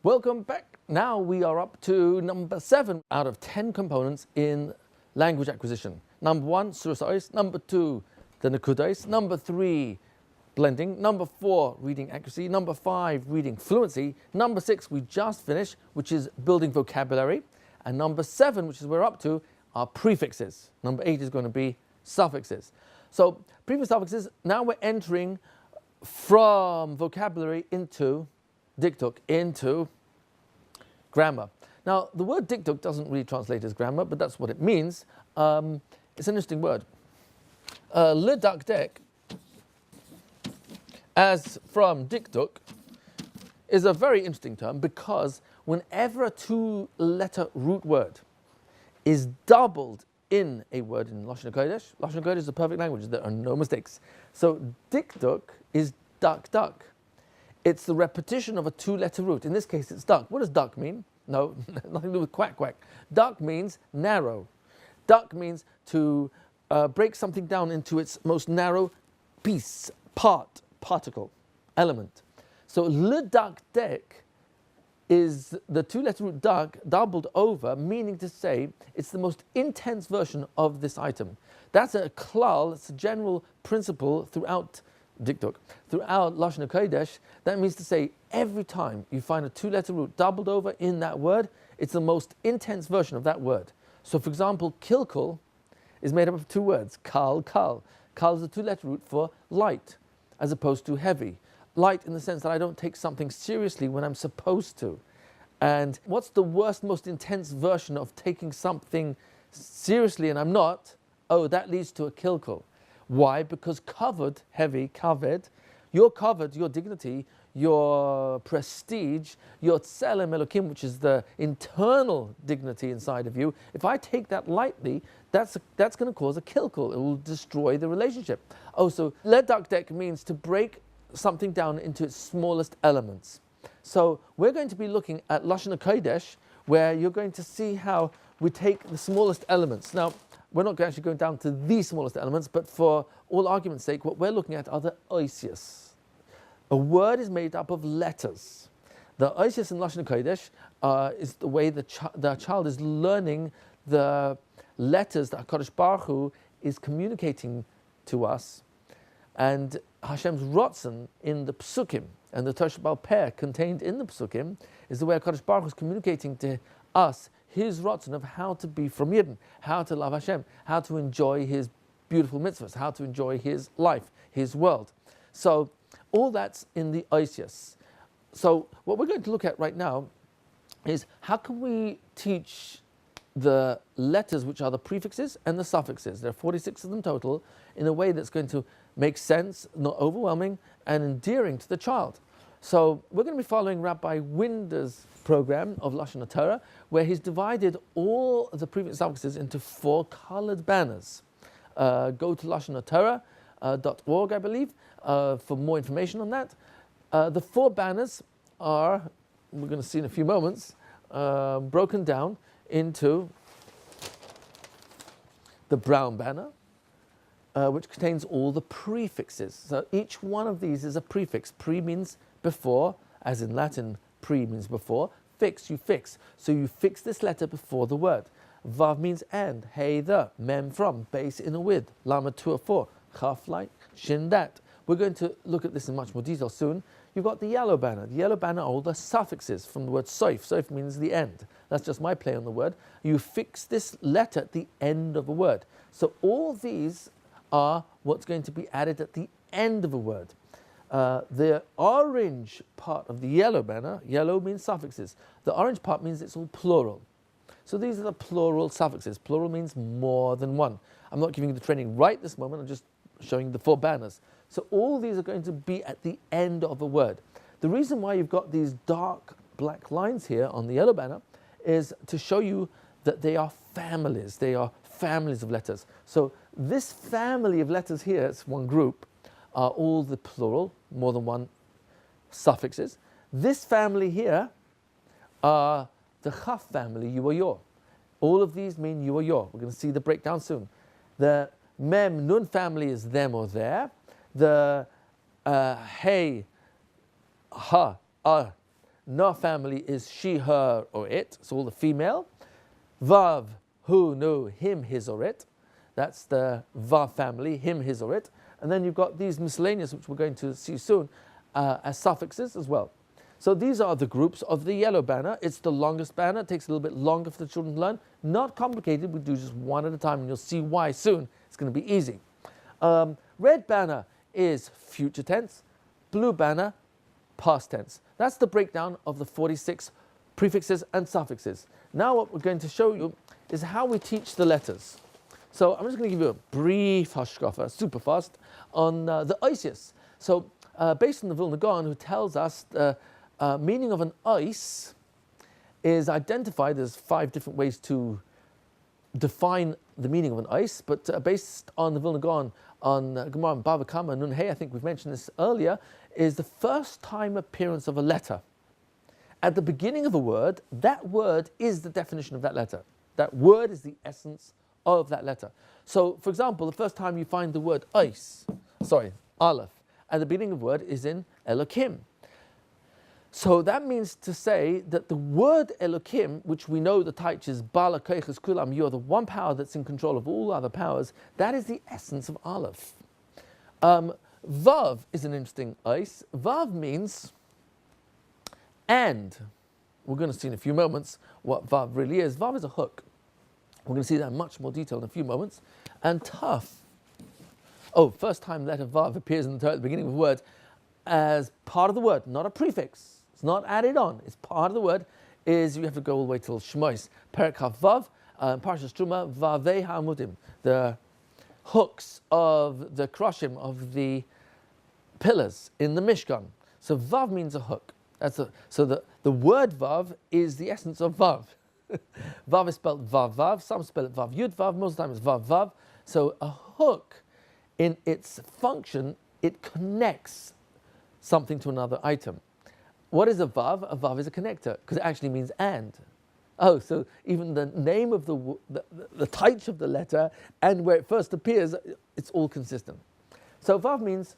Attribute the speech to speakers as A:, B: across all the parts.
A: Welcome back. Now we are up to number 7 out of 10 components in language acquisition. Number 1, suffixes. Number 2, the nakudais. Number 3, blending. Number 4, reading accuracy. Number 5, reading fluency. Number 6, we just finished, which is building vocabulary. And number 7, which is where we're up to, are prefixes. Number 8 is going to be suffixes. So prefix suffixes, now we're entering from vocabulary into diktuk, into grammar. Now, the word diktuk doesn't really translate as grammar, but that's what it means. It's an interesting word. Lidakdek, as from diktuk, is a very interesting term because whenever a 2-letter root word is doubled in a word in Lashon Hatorah is a perfect language. There are no mistakes. So diktuk is duck. It's the repetition of a 2-letter root. In this case, it's duck. What does duck mean? No, nothing to do with quack. Duck means narrow. Duck means to break something down into its most narrow piece, particle, element. So le duck dek is the 2-letter root duck doubled over, meaning to say it's the most intense version of this item. That's a klal, it's a general principle throughout diktuk. Throughout Lashon Hatorah, that means to say every time you find a 2-letter root doubled over in that word, it's the most intense version of that word. So for example, kilkul is made up of 2 words, kal. Kal is a 2-letter root for light, as opposed to heavy. Light in the sense that I don't take something seriously when I'm supposed to. And what's the worst, most intense version of taking something seriously and I'm not? Oh, that leads to a kilkul. Why? Because covered, heavy, kaved, your covered, your dignity, your prestige, your tselem elokim, which is the internal dignity inside of you. If I take that lightly, that's going to cause a kilkul. It will destroy the relationship. Oh, so ledakdek means to break something down into its smallest elements. So we're going to be looking at Lashon Hatorah, where you're going to see how we take the smallest elements. Now, we're not actually going down to the smallest elements, but for all argument's sake, what we're looking at are the oisius. A word is made up of letters. The oisius in Lashon Hatorah is the way the child is learning the letters that HaKadosh Baruch Hu is communicating to us. And Hashem's rotzen in the psukim and the Torah Sheba'al Peh contained in the psukim is the way HaKadosh Baruch Hu is communicating to us his rotzen of how to be from Yidden, how to love Hashem, how to enjoy his beautiful mitzvahs, how to enjoy his life, his world. So all that's in the oisius. So what we're going to look at right now is how can we teach the letters, which are the prefixes and the suffixes. There are 46 of them total, in a way that's going to make sense, not overwhelming, and endearing to the child. So we're going to be following Rabbi Winder's program of Lashon Hatorah, where he's divided all the prefix suffixes into 4 colored banners. Go to lashonhatorah.org, I believe, for more information on that. The 4 banners are, we're going to see in a few moments, broken down into the brown banner, which contains all the prefixes. So each one of these is a prefix. Pre means before, as in Latin, pre means before. Fix, you fix. So you fix this letter before the word. Vav means and. Hey, the. Mem from. Base in a with. Lama to a for. Chaf like. Shin that. We're going to look at this in much more detail soon. You've got the yellow banner. The yellow banner are all the suffixes from the word soif. Soif means the end. That's just my play on the word. You fix this letter at the end of a word. So all these are what's going to be added at the end of a word. The orange part of the yellow banner, yellow means suffixes. The orange part means it's all plural. So these are the plural suffixes. Plural means more than one. I'm not giving you the training right this moment, I'm just showing you the 4 banners. So all these are going to be at the end of a word. The reason why you've got these dark black lines here on the yellow banner is to show you that they are families. They are families of letters. So this family of letters here, it's one group, are all the plural, more than one suffixes. This family here are the Chaf family, you or your. All of these mean you or your. We're going to see the breakdown soon. The Mem Nun family is them or their. The Hey Ha Na family is she, her, or it. So all the female. Vav, who, no, him, his, or it. That's the Vav family, him, his, or it. And then you've got these miscellaneous, which we're going to see soon, as suffixes as well. So these are the groups of the yellow banner. It's the longest banner. It takes a little bit longer for the children to learn. Not complicated. We do just one at a time, and you'll see why soon. It's going to be easy. Red banner is future tense. Blue banner, past tense. That's the breakdown of the 46 prefixes and suffixes. Now what we're going to show you is how we teach the letters. So I'm just going to give you a brief hashkafa, super fast, on the oisius. So based on the Vilna Gaon, who tells us the meaning of an ois is identified as 5 different ways to define the meaning of an ois, but based on the Vilna Gaon on Gemara and Bava Kama Nun Hey, I think we've mentioned this earlier, is the first time appearance of a letter. At the beginning of a word, that word is the definition of that letter. That word is the essence of that letter. So, for example, the first time you find the word Aleph, at the beginning of a word is in Elokim. So that means to say that the word Elokim, which we know the taich is Bala Koiches Kulam, you're the one power that's in control of all other powers, that is the essence of Aleph. Vav is an interesting ice. Vav means and. We're going to see in a few moments what Vav really is. Vav is a hook. We're going to see that in much more detail in a few moments. And tough. First time letter Vav appears in the Torah at the beginning of a word as part of the word, not a prefix. It's not added on. It's part of the word. Is you have to go all the way till Shmois. Perek Vav, Parshas Truma, Vavei Hamudim. The hooks of the kroshim, of the pillars in the Mishkan. So Vav means a hook. So the word Vav is the essence of Vav. Vav is spelled Vav Vav. Some spell it Vav Yud Vav. Most of the time it's Vav Vav. So a hook, in its function, it connects something to another item. What is a Vav? A Vav is a connector, because it actually means and. So even the name of the taich of the letter and where it first appears, it's all consistent. So Vav means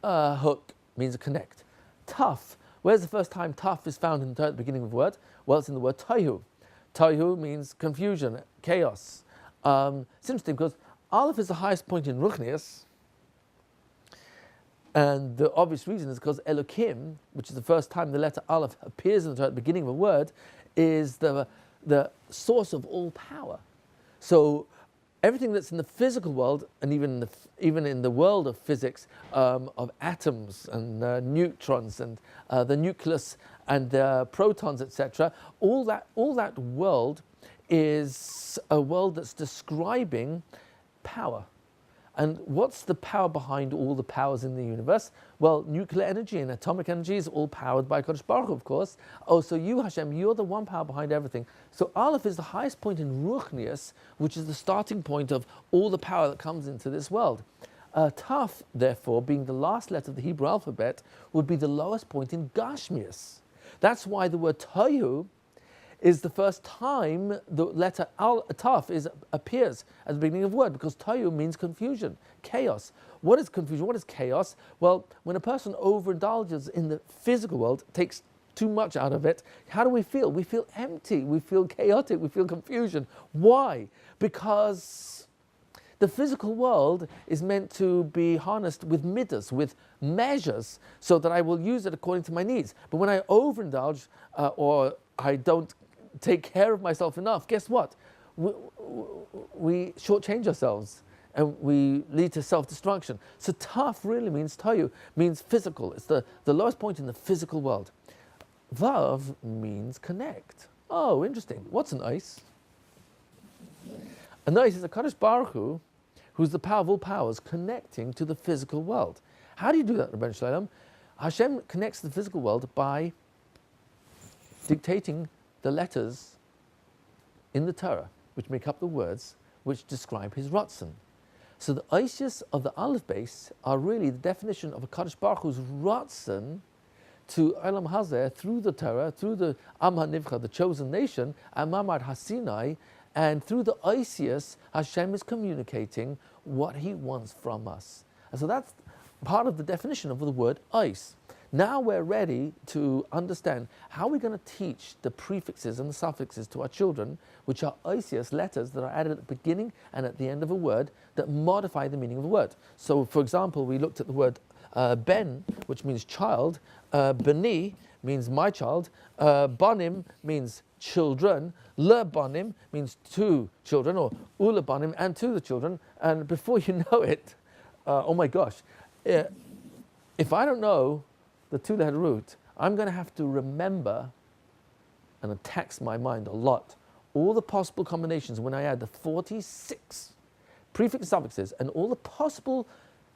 A: hook, means a connect. Tough. Where's the first time tough is found in the Torah at the beginning of a word? Well, it's in the word tohu. Tohu means confusion, chaos. It's interesting because Aleph is the highest point in Ruchnius, and the obvious reason is because Elokim, which is the first time the letter Aleph appears in the Torah at the beginning of a word, is the source of all power. So everything that's in the physical world, and even in the world of physics, of atoms and neutrons and the nucleus and the protons, etc., all that world is a world that's describing power. And what's the power behind all the powers in the universe? Well, nuclear energy and atomic energy is all powered by Kodesh Baruch Hu, of course. So you, Hashem, you're the one power behind everything. So Aleph is the highest point in Ruchnius, which is the starting point of all the power that comes into this world. Taf, therefore, being the last letter of the Hebrew alphabet, would be the lowest point in Gashmius. That's why the word Tohu is the first time the letter Taf appears at the beginning of a word, because Tohu means confusion, chaos. What is confusion? What is chaos? Well, when a person overindulges in the physical world, takes too much out of it, how do we feel? We feel empty, we feel chaotic, we feel confusion. Why? Because the physical world is meant to be harnessed with midas, with measures, so that I will use it according to my needs. But when I overindulge or I don't take care of myself enough, guess what? We shortchange ourselves and we lead to self-destruction. So taf really means tohu, means physical. It's the lowest point in the physical world. Vav means connect. Oh, interesting. What's an ice? An ice is a Kadosh Baruch Hu, who's the power of all powers, connecting to the physical world. How do you do that, Rabbeinu Shalom? Hashem connects to the physical world by dictating the letters in the Torah, which make up the words which describe his Ratzon. So the Oisius of the Aleph base are really the definition of a Kadosh Baruch Hu's Ratzon to Olam Hazeh through the Torah, through the Am HaNivcha, the chosen nation, and Mamad HaSinai, and through the Isis, Hashem is communicating what He wants from us. And so that's part of the definition of the word ice. Now we're ready to understand how we're going to teach the prefixes and the suffixes to our children, which are Isis letters that are added at the beginning and at the end of a word that modify the meaning of a word. So, for example, we looked at the word ben, which means child, beni means my child, banim means children, le banim means two children, or ule banim and to the children, and before you know it, oh my gosh, if I don't know the two-letter root, I'm going to have to remember, and it tax my mind a lot, all the possible combinations when I add the 46 prefix suffixes and all the possible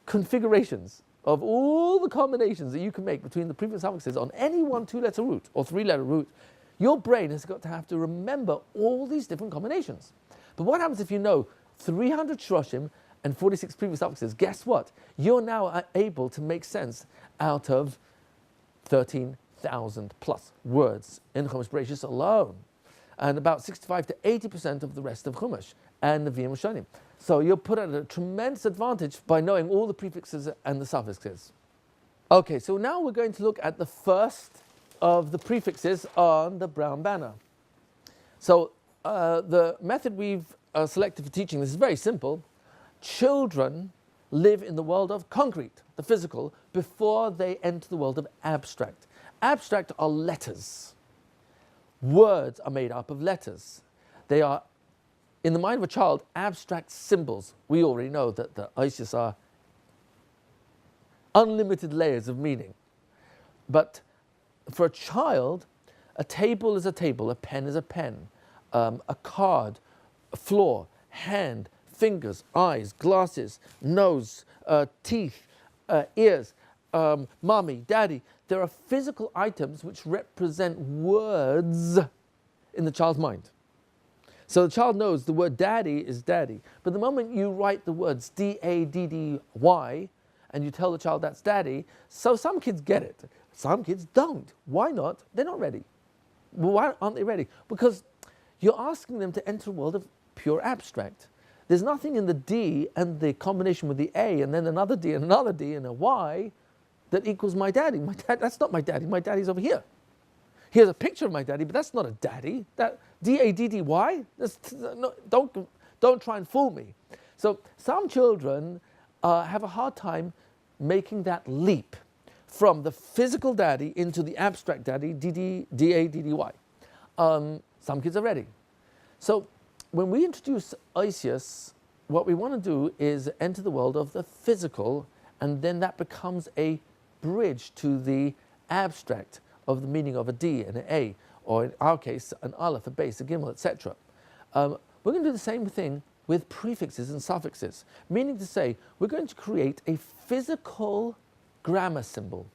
A: configurations of all the combinations that you can make between the prefix suffixes on any one two-letter root or three-letter root. Your brain has got to have to remember all these different combinations. But what happens if you know 300 shroshim and 46 prefix suffixes? Guess what? You're now able to make sense out of 13,000 plus words in Chumash Bereshis alone, and about 65 to 80% of the rest of Chumash and the Nevi'im Rishonim. So you're put at a tremendous advantage by knowing all the prefixes and the suffixes. Okay, so now we're going to look at the first of the prefixes on the brown banner. So the method we've selected for teaching this is very simple. Children live in the world of concrete, the physical, before they enter the world of abstract. Abstract are letters. Words are made up of letters. They are, in the mind of a child, abstract symbols. We already know that the Isis are unlimited layers of meaning. But for a child, a table is a table, a pen is a pen, a card, a floor, hand, fingers, eyes, glasses, nose, teeth, ears, mommy, daddy. There are physical items which represent words in the child's mind. So the child knows the word daddy is daddy. But the moment you write the words D-A-D-D-Y and you tell the child that's daddy, so some kids get it, some kids don't. Why not? They're not ready. Well, why aren't they ready? Because you're asking them to enter a world of pure abstract. There's nothing in the D and the combination with the A and then another D and another D and a Y that equals my daddy. My dad, that's not my daddy. My daddy's over here. Here's a picture of my daddy, but that's not a daddy. That D-A-D-D-Y? No, don't try and fool me. So some children have a hard time making that leap from the physical daddy into the abstract daddy, D-A-D-D-Y. Some kids are ready. So when we introduce Isis, what we want to do is enter the world of the physical, and then that becomes a bridge to the abstract of the meaning of a D and an A, or in our case, an Aleph, a Beis, a Gimel, etc. We're going to do the same thing with prefixes and suffixes, meaning to say we're going to create a physical grammar symbol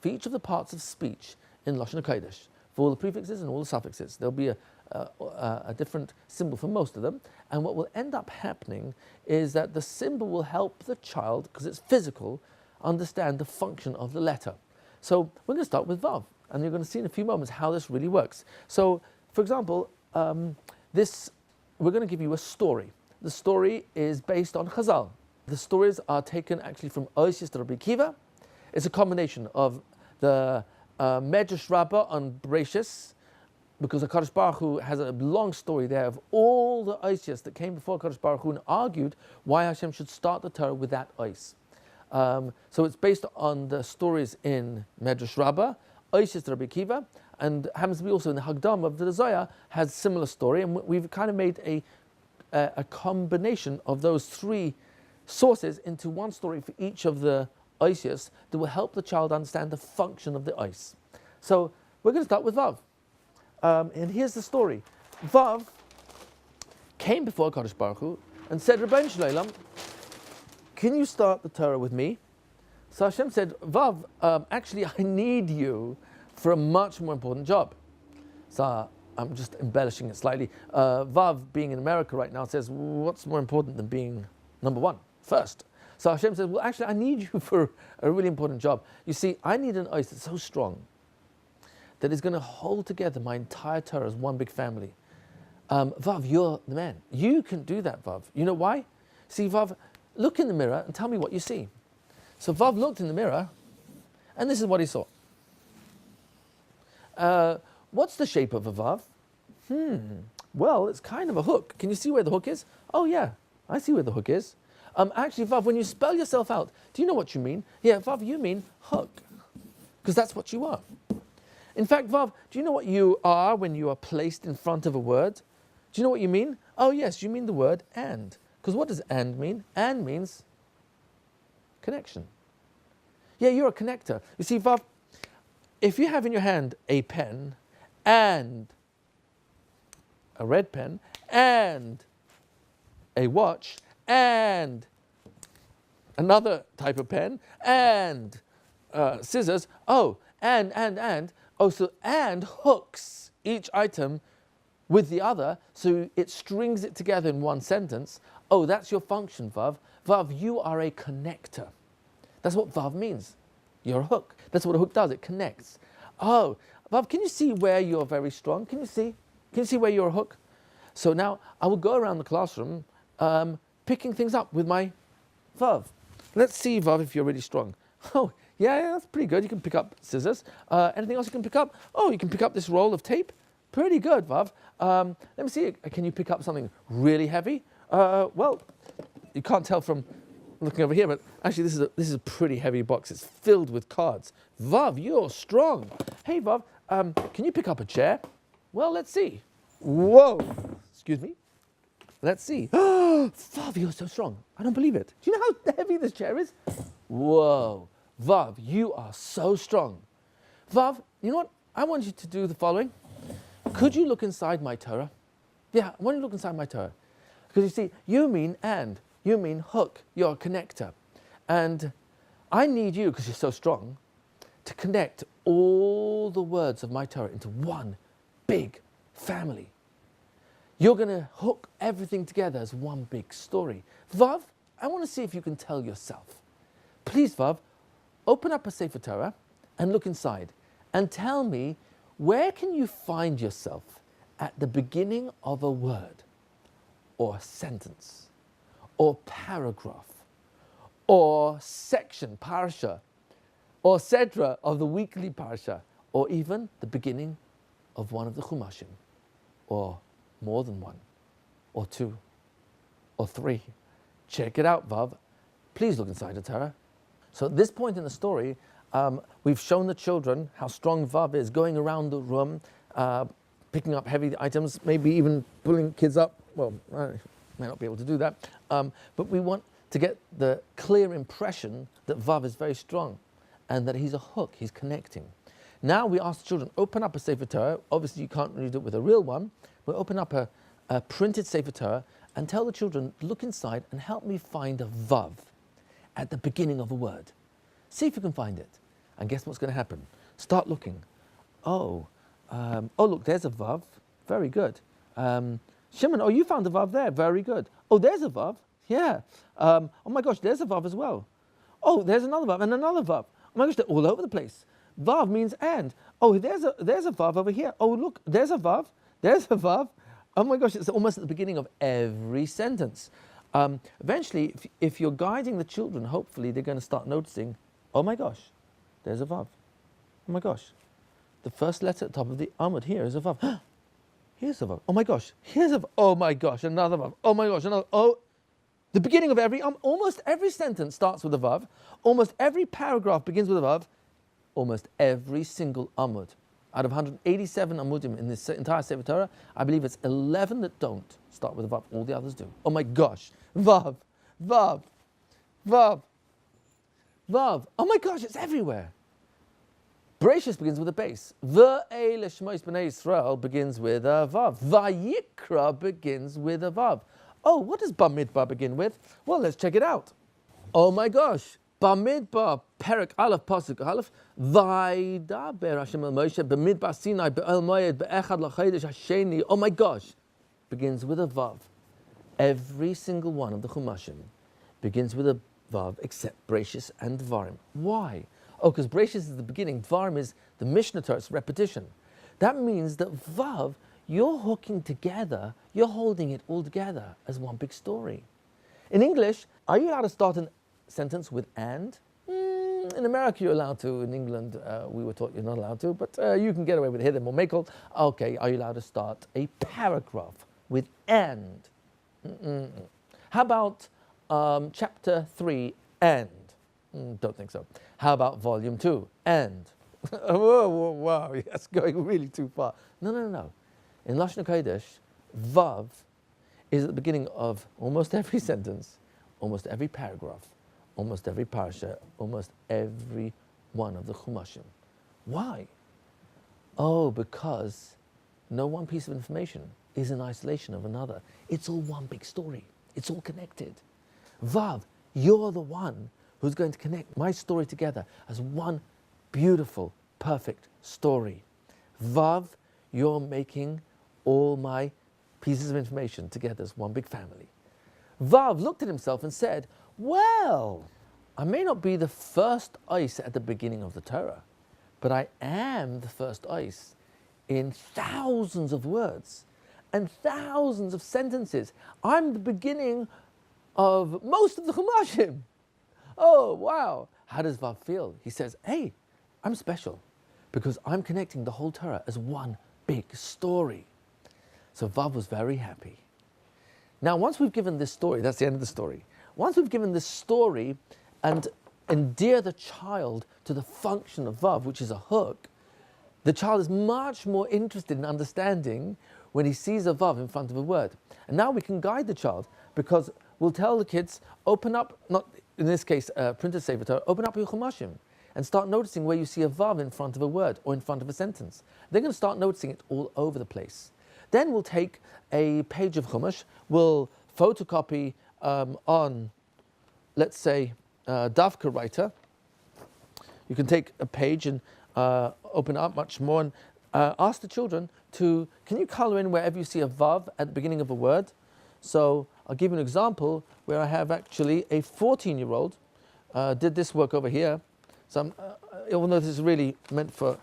A: for each of the parts of speech in Lashon Hatorah, for all the prefixes and all the suffixes. There'll be a different symbol for most of them, and what will end up happening is that the symbol will help the child, because it's physical, understand the function of the letter. So we're going to start with Vav, and you're going to see in a few moments how this really works. So, for example, we're going to give you a story. The story is based on Chazal. The stories are taken actually from Oisius to Rabbi Akiva. It's a combination of the Medrash Rabbah on Bereshis, because HaKadosh Baruch Hu has a long story there of all the Oisius that came before HaKadosh Baruch Hu and argued why Hashem should start the Torah with that Ois. So it's based on the stories in Medrash Rabbah, Oisius to Rabbi Akiva, and happens to be also in the Hagdam of the Zohar has a similar story, and we've kind of made a combination of those three sources into one story for each of the Oisius that will help the child understand the function of the Ois. So we're going to start with Vav. And here's the story. Vav came before HaKadosh Baruch Hu and said, Rebbeinu Shleilam, can you start the Torah with me? So Hashem said, Vav, actually I need you for a much more important job. So I'm just embellishing it slightly. Vav, being in America right now, says, what's more important than being number one, first? So Hashem says, well, actually, I need you for a really important job. You see, I need an ice that's so strong that is going to hold together my entire Torah as one big family. Vav, you're the man. You can do that, Vav. You know why? See, Vav, look in the mirror and tell me what you see. So Vav looked in the mirror, and this is what he saw. What's the shape of a Vav? Well, it's kind of a hook. Can you see where the hook is? Oh yeah, I see where the hook is. Actually, Vav, when you spell yourself out, do you know what you mean? Yeah, Vav, you mean hook, because that's what you are. In fact, Vav, do you know what you are when you are placed in front of a word? Do you know what you mean? Oh yes, you mean the word and. Because what does and mean? And means connection. Yeah, you're a connector. You see, Vav, if you have in your hand a pen and a red pen and a watch and another type of pen and scissors, oh, so and hooks each item with the other, so it strings it together in one sentence. Oh, that's your function, Vav. Vav, you are a connector. That's what Vav means. You're a hook. That's what a hook does. It connects. Oh, Vav, can you see where you're very strong? Can you see? Can you see where you're a hook? So now I will go around the classroom picking things up with my Vav. Let's see, Vav, if you're really strong. Oh, yeah, that's pretty good. You can pick up scissors. Anything else you can pick up? Oh, you can pick up this roll of tape. Pretty good, Vav. Let me see. Can you pick up something really heavy? Well, you can't tell from looking over here, but actually this is a pretty heavy box. It's filled with cards. Vav, you're strong. Hey, Vav, can you pick up a chair? Well, let's see. Whoa. Excuse me. Let's see. Vav, you're so strong. I don't believe it. Do you know how heavy this chair is? Whoa. Vav, you are so strong. Vav, you know what? I want you to do the following. Could you look inside my Torah? Yeah, I want you to look inside my Torah. Because you see, you mean and. You mean hook. You're a connector. And I need you, because you're so strong, to connect all the words of my Torah into one big family. You're going to hook everything together as one big story. Vav, I want to see if you can tell yourself. Please, Vav, open up a Sefer Torah and look inside and tell me, where can you find yourself at the beginning of a word or sentence or paragraph or section, parasha, or sedra of the weekly parasha, or even the beginning of one of the chumashim, or more than one, or two, or three? Check it out, Vav. Please look inside the Torah. So at this point in the story, we've shown the children how strong Vav is, going around the room, picking up heavy items, maybe even pulling kids up. Well, I may not be able to do that. But we want to get the clear impression that Vav is very strong and that he's a hook, he's connecting. Now we ask the children, open up a Sefer Torah. Obviously you can't read it with a real one, but open up a printed Sefer Torah and tell the children, look inside and help me find a Vav at the beginning of a word. See if you can find it. And guess what's going to happen? Start looking. Oh, look, there's a Vav. Very good. Shimon, oh, you found a Vav there. Very good. Oh, there's a Vav. Yeah. Oh my gosh, there's a Vav as well. Oh, there's another Vav and another Vav. Oh my gosh, they're all over the place. Vav means and. Oh, there's a Vav over here. Oh, look, there's a Vav. There's a Vav. Oh my gosh, it's almost at the beginning of every sentence. Eventually, if you're guiding the children, hopefully they're going to start noticing, oh my gosh, there's a Vav. Oh my gosh, the first letter at the top of the Amud here is a Vav. Here's a Vav. Oh my gosh, here's a Vav. Oh my gosh, another Vav. Oh my gosh, another. Oh, the beginning of almost every sentence starts with a Vav. Almost every paragraph begins with a Vav. Almost every single Amud. Out of 187 Amudim in this entire Sefer Torah, I believe it's 11 that don't start with a Vav. All the others do. Oh my gosh. Vav. Vav. Vav. Vav. Oh my gosh, it's everywhere. Bereshis begins with a base. Ve'ele Shmos B'nai Yisrael begins with a Vav. Vayikra begins with a Vav. Oh, what does Bamidbar begin with? Well, let's check it out. Oh my gosh. Bamidbar, Perek Aleph, Pasuk Aleph, Vaydaber Hashem el Moshe, Bamidbar Sinai, Be'el Moed, Be'echad L'Chodesh Hasheni. Oh my gosh, begins with a Vav. Every single one of the Chumashim begins with a Vav except Bereshis and Dvarim. Why? Oh, because Bereshis is the beginning, Dvarim is the Mishnah Torah, it's repetition. That means that Vav, you're hooking together, you're holding it all together as one big story. In English, are you allowed to start a sentence with and? In America, you're allowed to. In England, we were taught you're not allowed to, but you can get away with it here. They're more makel. Okay, are you allowed to start a paragraph with and? How about chapter 3 and? Don't think so. How about volume 2 and? Whoa, wow, that's going really too far. No. In Lashon Hatorah, Vav is at the beginning of almost every sentence, almost every paragraph, almost every parasha, almost every one of the Chumashim. Why? Oh, because no one piece of information is in isolation of another. It's all one big story. It's all connected. Vav, you're the one who's going to connect my story together as one beautiful, perfect story. Vav, you're making all my pieces of information together as one big family. Vav looked at himself and said, well, I may not be the first ice at the beginning of the Torah, but I am the first ice in thousands of words and thousands of sentences. I'm the beginning of most of the Chumashim. Oh, wow. How does Vav feel? He says, hey, I'm special because I'm connecting the whole Torah as one big story. So Vav was very happy. Now, once we've given this story, that's the end of the story. Once we've given this story and endear the child to the function of Vav, which is a hook, the child is much more interested in understanding when he sees a Vav in front of a word. And now we can guide the child because we'll tell the kids, open up, not in this case, printed Sefer Torah, open up your Chumashim and start noticing where you see a Vav in front of a word or in front of a sentence. They're going to start noticing it all over the place. Then we'll take a page of Chumash, we'll photocopy on, let's say, Davka writer. You can take a page and open it up much more and ask the children to, can you color in wherever you see a Vav at the beginning of a word? So I'll give you an example where I have actually a 14-year-old did this work over here. So even though this is really meant for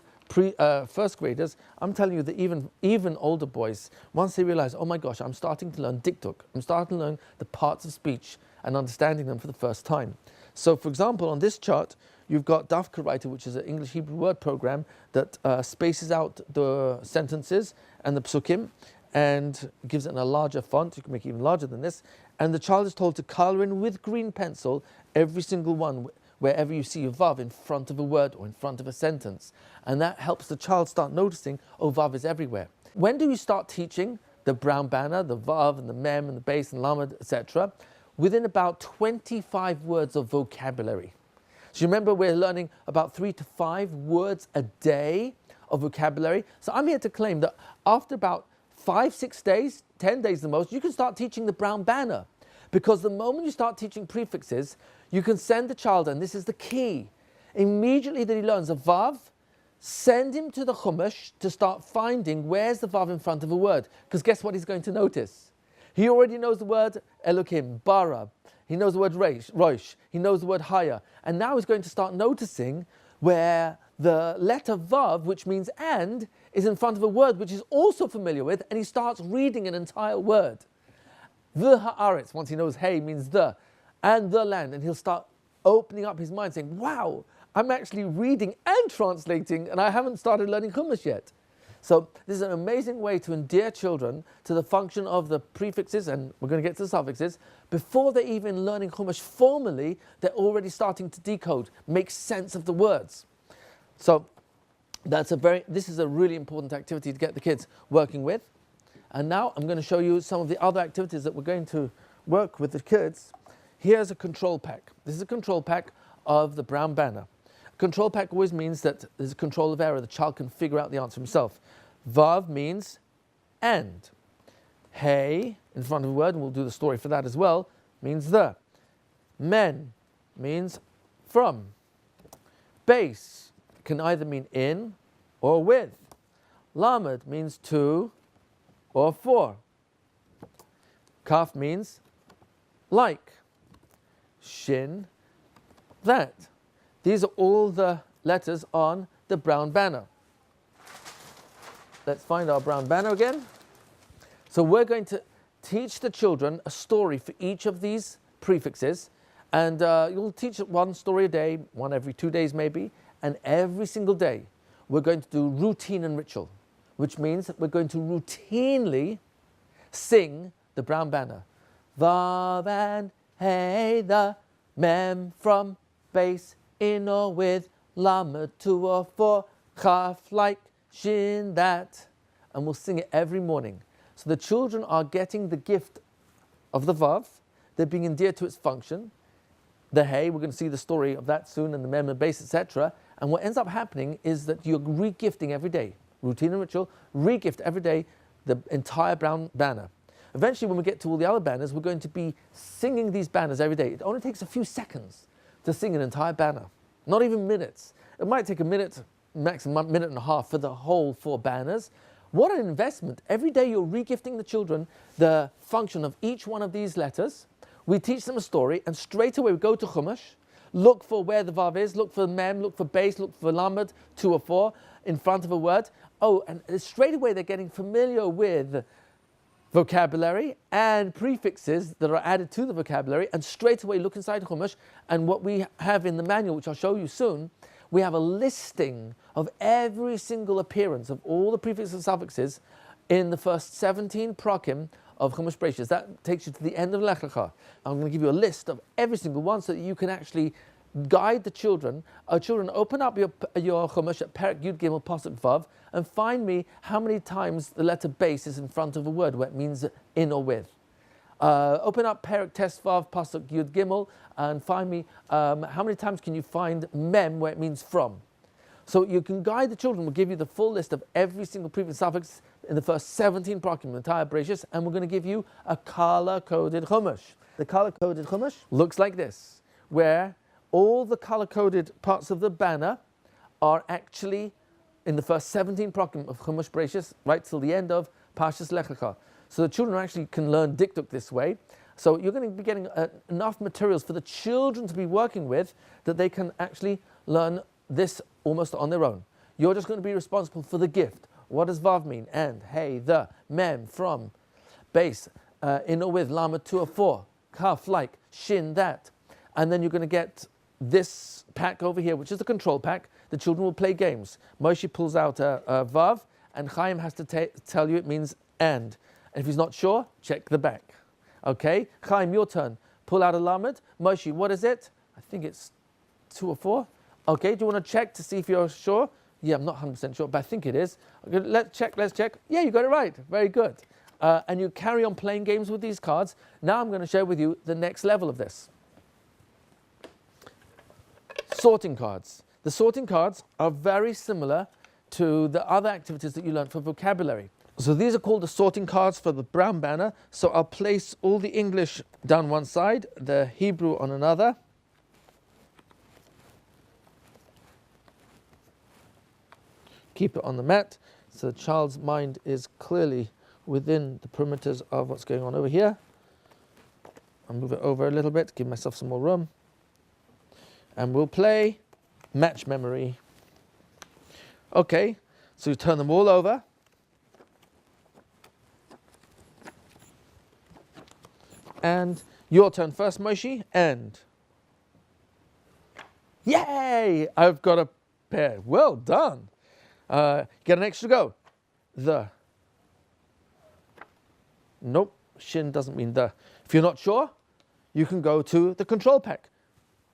A: first graders, I'm telling you that even older boys, once they realize, oh my gosh, I'm starting to learn diktuk, I'm starting to learn the parts of speech and understanding them for the first time. So for example, on this chart, you've got Davka Writer, which is an English Hebrew word program that spaces out the sentences and the psukim and gives it in a larger font. You can make it even larger than this. And the child is told to color in with green pencil every single one wherever you see a Vav in front of a word or in front of a sentence. And that helps the child start noticing, oh, Vav is everywhere. When do you start teaching the brown banner, the Vav and the Mem and the Beis and Lamed, etc.? Within about 25 words of vocabulary. So you remember we're learning about 3 to 5 words a day of vocabulary. So I'm here to claim that after about 5, 6 days, 10 days the most, you can start teaching the brown banner. Because the moment you start teaching prefixes, you can send the child, and this is the key, immediately that he learns a Vav, send him to the Chumash to start finding where's the Vav in front of a word. Because guess what he's going to notice? He already knows the word Elokim, Bara. He knows the word Rosh. He knows the word Haya. And now he's going to start noticing where the letter Vav, which means and, is in front of a word which he's also familiar with, and he starts reading an entire word. The Haaretz, once he knows hey means the, and the land, and he'll start opening up his mind saying, wow, I'm actually reading and translating, and I haven't started learning Chumash yet. So this is an amazing way to endear children to the function of the prefixes, and we're going to get to the suffixes. Before they're even learning Chumash formally, they're already starting to decode, make sense of the words. So this is a really important activity to get the kids working with. And now I'm going to show you some of the other activities that we're going to work with the kids. Here's a control pack. This is a control pack of the brown banner. Control pack always means that there's a control of error. The child can figure out the answer himself. Vav means and. Hey, in front of a word, and we'll do the story for that as well, means the. Men means from. Base can either mean in or with. Lamed means to or for. Kaf means like. Shin, that. These are all the letters on the brown banner. Let's find our brown banner again. So we're going to teach the children a story for each of these prefixes, and you'll teach one story a day, one every 2 days maybe, and every single day we're going to do routine and ritual, which means that we're going to routinely sing the brown banner. Vav and hey the, mem from base, in or with, lamed to or for, chaf like, shin that, and we'll sing it every morning. So the children are getting the gift of the vav, they're being endeared to its function. The hey, we're going to see the story of that soon, and the mem and base, etc. And what ends up happening is that you're re-gifting every day, routine and ritual, re-gift every day the entire brown banner. Eventually, when we get to all the other banners, we're going to be singing these banners every day. It only takes a few seconds to sing an entire banner, not even minutes. It might take a minute, maximum a minute and a half for the whole 4 banners. What an investment. Every day you're re-gifting the children the function of each one of these letters. We teach them a story, and straight away we go to Chumash, look for where the vav is, look for mem, look for base, look for lamed, 2 or 4 in front of a word. Oh, and straight away they're getting familiar with vocabulary and prefixes that are added to the vocabulary, and straight away look inside Chumash, and what we have in the manual, which I'll show you soon, we have a listing of every single appearance of all the prefixes and suffixes in the first 17 prakim of Chumash Bereshis. That takes you to the end of Lech Lecha. I'm going to give you a list of every single one so that you can actually guide the children. Children, open up your Chumash at Perek Yud Gimel Pasuk Vav and find me how many times the letter base is in front of a word where it means in or with. Open up Perek Tes Vav Pasuk Yud Gimel and find me how many times can you find mem where it means from. So you can guide the children. We'll give you the full list of every single prefix suffix in the first 17 prakim, the entire Bereshis, and we're going to give you a color-coded Chumash. The color-coded Chumash looks like this, where all the color-coded parts of the banner are actually in the first 17 prakim of Chumash Bereshis, right till the end of Parshas Lech Lecha. So the children actually can learn dikduk this way. So you're going to be getting enough materials for the children to be working with that they can actually learn this almost on their own. You're just going to be responsible for the gift. What does vav mean? And, hey, the, mem, from, base, in or with, lamed, 2 or 4, kaf, like, shin, that. And then you're going to get this pack over here, which is the control pack. The children will play games. Moshe pulls out a vav, and Chaim has to tell you it means and. And if he's not sure, check the back. Okay, Chaim, your turn. Pull out a lamed. Moshe, what is it? I think it's 2 or 4. Okay, do you want to check to see if you're sure? Yeah, I'm not 100% sure, but I think it is. Okay, let's check. Yeah, you got it right. Very good. And you carry on playing games with these cards. Now I'm going to share with you the next level of this. Sorting cards. The sorting cards are very similar to the other activities that you learned for vocabulary. So these are called the sorting cards for the brown banner. So I'll place all the English down one side, the Hebrew on another. Keep it on the mat so the child's mind is clearly within the perimeters of what's going on over here. I'll move it over a little bit, give myself some more room. And we'll play match memory. Okay, so you turn them all over. And your turn first, Moshe, and yay! I've got a pair. Well done. Get an extra go. The. Nope, shin doesn't mean the. If you're not sure, you can go to the control pack.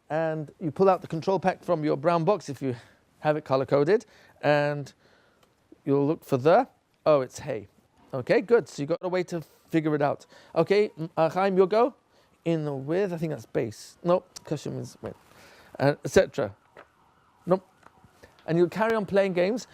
A: And you pull out the control pack from your brown box if you have it color-coded. And you'll look for the. Oh, it's hey. Okay, good. So you got a way to figure it out. Okay, Chaim, you'll go. In the with, I think that's base. Nope, cushion means with. Etc. Nope. And you'll carry on playing games.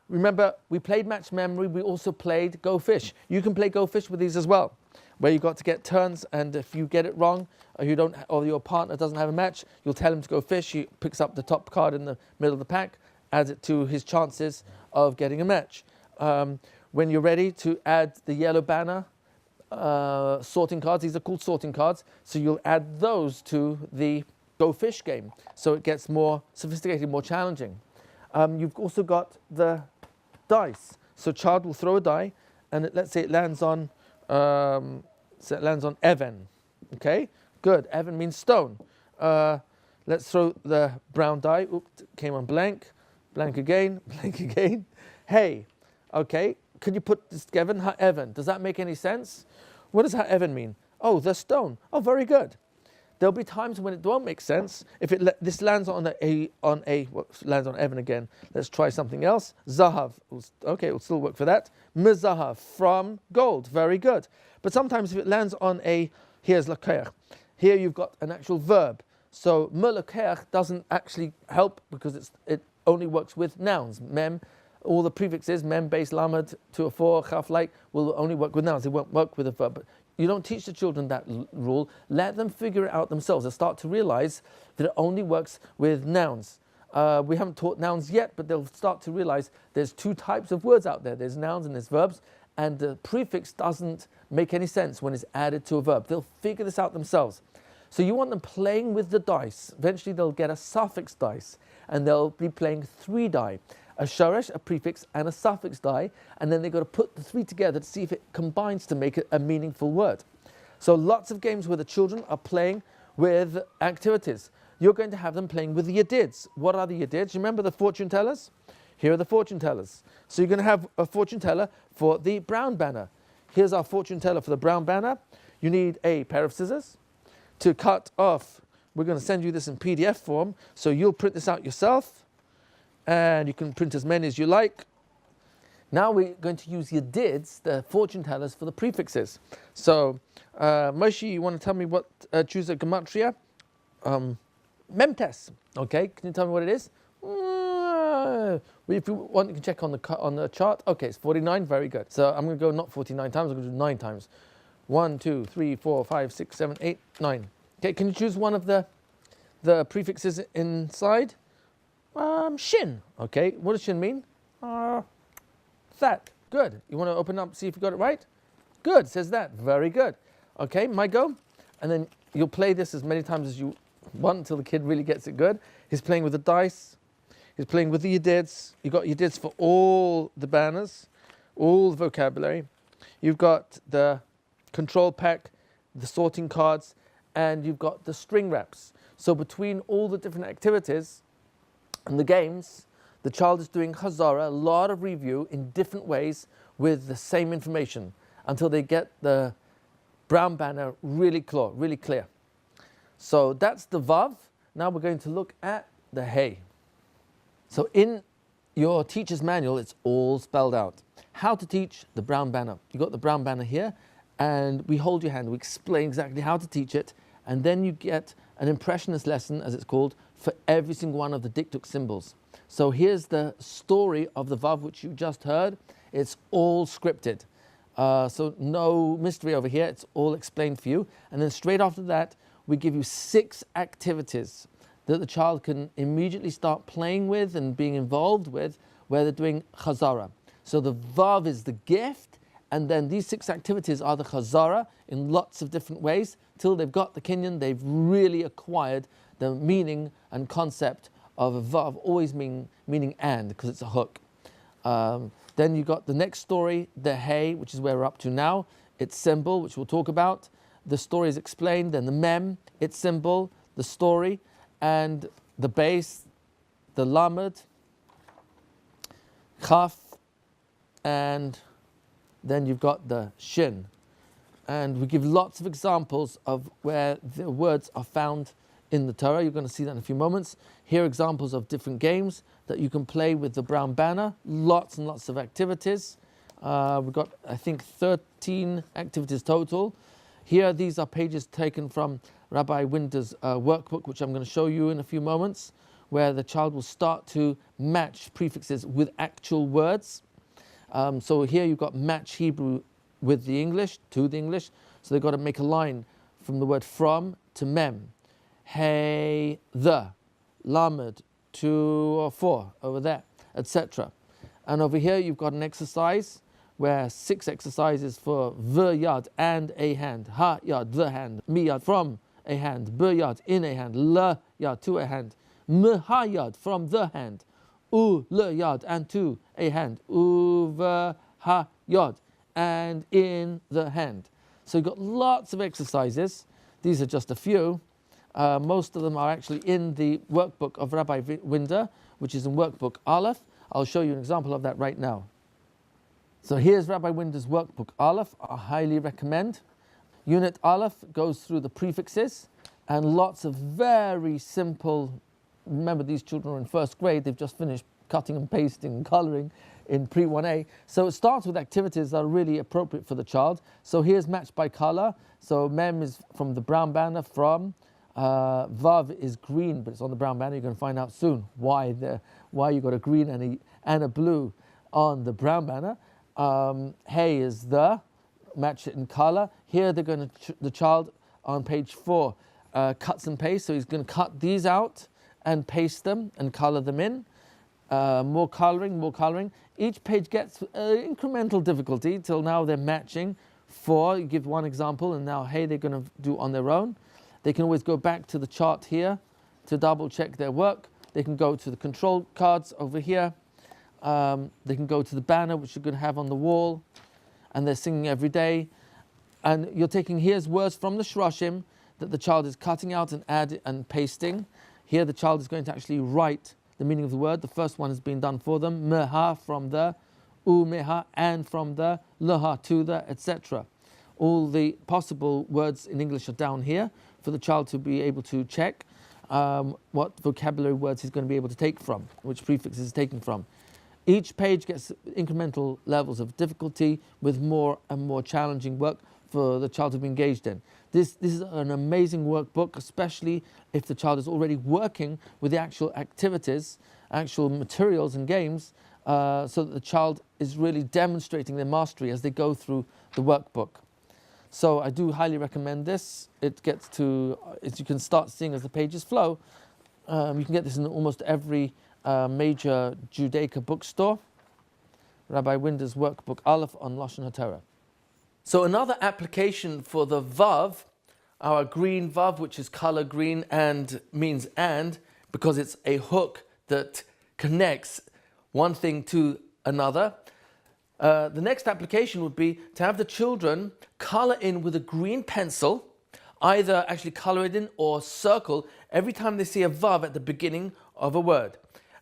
A: Remember, we played match memory. We also played Go Fish. You can play Go Fish with these as well, where you've got to get turns, and if you get it wrong, or you don't, or your partner doesn't have a match, you'll tell him to go fish. He picks up the top card in the middle of the pack, adds it to his chances of getting a match. When you're ready to add the yellow banner sorting cards, these are called sorting cards, so you'll add those to the go fish game. So it gets more sophisticated, more challenging. You've also got the dice. So a child will throw a die, and let's say it lands on, Evan. Okay, good. Evan means stone. Let's throw the brown die. Oops, came on blank. Blank again. Blank again. Hey. Okay. Could you put this together? Evan. Does that make any sense? What does Evan mean? Oh, the stone. Oh, very good. There'll be times when it won't make sense. If this lands on lands on Evan again. Let's try something else. Zahav. Okay, it will still work for that. Mizahav, from gold. Very good. But sometimes if it lands on here's lakeach. Here you've got an actual verb. So lakeach doesn't actually help because it only works with nouns. Mem, all the prefixes, mem, base, lamed, to a four, chaf, like, will only work with nouns. It won't work with a verb. But you don't teach the children that rule. Let them figure it out themselves. They'll start to realize that it only works with nouns. We haven't taught nouns yet, but they'll start to realize there's two types of words out there. There's nouns and there's verbs, and the prefix doesn't make any sense when it's added to a verb. They'll figure this out themselves. So you want them playing with the dice. Eventually they'll get a suffix dice, and they'll be playing 3 die. A shoresh, a prefix, and a suffix die, and then they've got to put the 3 together to see if it combines to make it a meaningful word. So lots of games where the children are playing with activities. You're going to have them playing with the yadids. What are the yadids? Remember the fortune tellers? Here are the fortune tellers. So you're going to have a fortune teller for the brown banner. Here's our fortune teller for the brown banner. You need a pair of scissors to cut off. We're going to send you this in PDF form, so you'll print this out yourself, and you can print as many as you like. Now we're going to use yadids, the fortune tellers, for the prefixes. So, Moshe, you want to tell me what, choose a gematria? Memtes, okay, can you tell me what it is? If you want, you can check on the chart. Okay, it's 49, very good. So I'm going to go not 49 times, I'm going to do 9 times. 1, 2, 3, 4, 5, 6, 7, 8, 9. Okay, can you choose one of the prefixes inside? Shin. Okay, what does shin mean? That. Good. You want to open up, see if you got it right? Good, says that. Very good. Okay, my go. And then you'll play this as many times as you want until the kid really gets it good. He's playing with the dice. He's playing with the yadids. You've got yadids for all the banners, all the vocabulary. You've got the control pack, the sorting cards, and you've got the string wraps. So between all the different activities and the games, the child is doing Hazara, a lot of review in different ways with the same information until they get the brown banner really clear. So that's the Vav. Now we're going to look at the Hey. So in your teacher's manual, it's all spelled out. How to teach the brown banner. You've got the brown banner here, and we hold your hand. We explain exactly how to teach it, and then you get an impressionist lesson, as it's called, for every single one of the dikduk symbols. So here's the story of the Vav, which you just heard. It's all scripted. So no mystery over here. It's all explained for you. And then straight after that, we give you 6 activities that the child can immediately start playing with and being involved with, where they're doing Chazara. So the Vav is the gift, and then these 6 activities are the Chazara in lots of different ways. Till they've got the Kinyan, they've really acquired the meaning and concept of a Vav, always meaning and, because it's a hook. Then you got the next story, the Hey, which is where we're up to now. Its symbol, which we'll talk about. The story is explained. Then the Mem, its symbol, the story, and the base, the Lamed, Chaf, and then you've got the Shin. And we give lots of examples of where the words are found in the Torah. You're going to see that in a few moments. Here are examples of different games that you can play with the brown banner. Lots and lots of activities. We've got, I think, 13 activities total. Here, these are pages taken from Rabbi Winter's workbook, which I'm going to show you in a few moments, where the child will start to match prefixes with actual words. So here you've got match Hebrew with the English, to the English. So they've got to make a line from the word from to mem. Hey, the, lamed, to or for, over there, etc. And over here you've got an exercise where 6 exercises for the yad and a hand. Ha yad, the hand, mi yad, from a hand, b-yad, in a hand, l-yad, to a hand, m-ha-yad, from the hand, u-l-yad, and to a hand, u-v-ha-yad, and in the hand. So you've got lots of exercises. These are just a few. Most of them are actually in the workbook of Rabbi Winder, which is in Workbook Aleph. I'll show you an example of that right now. So here's Rabbi Winder's Workbook Aleph. I highly recommend. Unit Aleph goes through the prefixes and lots of very simple. Remember, these children are in first grade. They've just finished cutting and pasting and colouring in pre-1A. So it starts with activities that are really appropriate for the child. So here's matched by colour. So Mem is from the brown banner, from. Vav is green, but it's on the brown banner. You're going to find out soon why you got a green and a blue on the brown banner. Hey is the, match it in color. Here they're going to, the child on page 4 cuts and pastes. So he's going to cut these out and paste them and color them in. More coloring. Each page gets incremental difficulty till now they're matching 4. You give one example, and now hey they're going to do on their own. They can always go back to the chart here to double check their work. They can go to the control cards over here. They can go to the banner, which you're going to have on the wall. And they're singing every day. And you're taking, here's words from the Shroshim that the child is cutting out and add and pasting. Here the child is going to actually write the meaning of the word. The first one has been done for them. Meha, from the, meha, and from the, leha, to the, etc. All the possible words in English are down here for the child to be able to check what vocabulary words he's going to be able to take from, which prefixes he's taking from. Each page gets incremental levels of difficulty with more and more challenging work for the child to be engaged in. This is an amazing workbook, especially if the child is already working with the actual activities, actual materials and games, so that the child is really demonstrating their mastery as they go through the workbook. So I do highly recommend this. It gets to, as you can start seeing as the pages flow, you can get this in almost every major Judaica bookstore. Rabbi Winder's Workbook Aleph on Lashon Hatorah. So another application for the Vav, our green Vav, which is color green and means and, because it's a hook that connects one thing to another. The next application would be to have the children color in with a green pencil, either actually color it in or circle every time they see a Vav at the beginning of a word.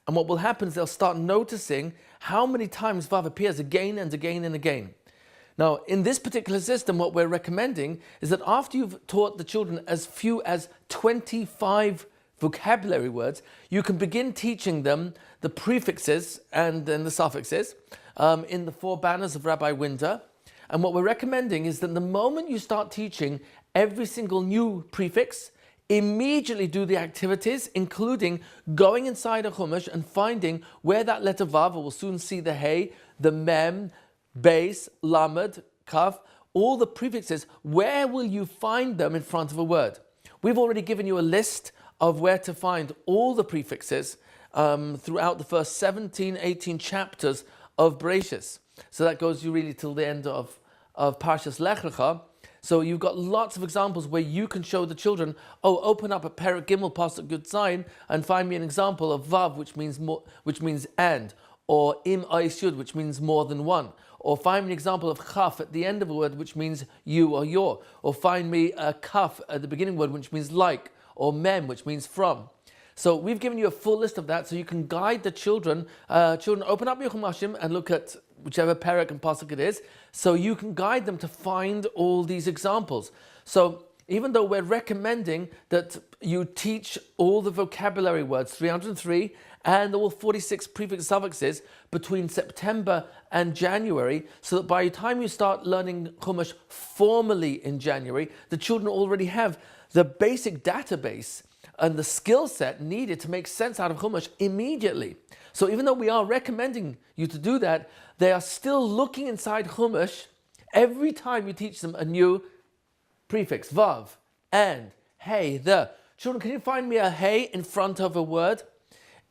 A: And what will happen is they'll start noticing how many times Vav appears again and again and again. Now, in this particular system, what we're recommending is that after you've taught the children as few as 25 vocabulary words, you can begin teaching them the prefixes and then the suffixes in the 4 banners of Rabbi Winder. And what we're recommending is that the moment you start teaching every single new prefix, immediately do the activities, including going inside a Chumash and finding where that letter Vav, we'll soon see the Hey, the Mem, Beis, Lamed, Kaf, all the prefixes, where will you find them in front of a word? We've already given you a list of where to find all the prefixes throughout the first 17, 18 chapters of Bereshis. So that goes you really till the end of Parshas Lech Lecha. So you've got lots of examples where you can show the children, open up a Perek Gimel Pasuk Good Sign and find me an example of Vav, which means and, or Im Ais Yud, which means more than one. Or find me an example of Chaf at the end of a word, which means you or your. Or find me a Kaf at the beginning of a word, which means like. Or Mem, which means from. So we've given you a full list of that, so you can guide the children. Children, open up your Chumashim and look at whichever Perek and Pasuk it is, so you can guide them to find all these examples. So even though we're recommending that you teach all the vocabulary words, 303, and all 46 prefix suffixes between September and January, so that by the time you start learning Chumash formally in January, the children already have the basic database and the skill set needed to make sense out of Chumash immediately. So even though we are recommending you to do that, they are still looking inside Chumash every time you teach them a new prefix, Vav, and, Hey, the. Children, can you find me a Hey in front of a word?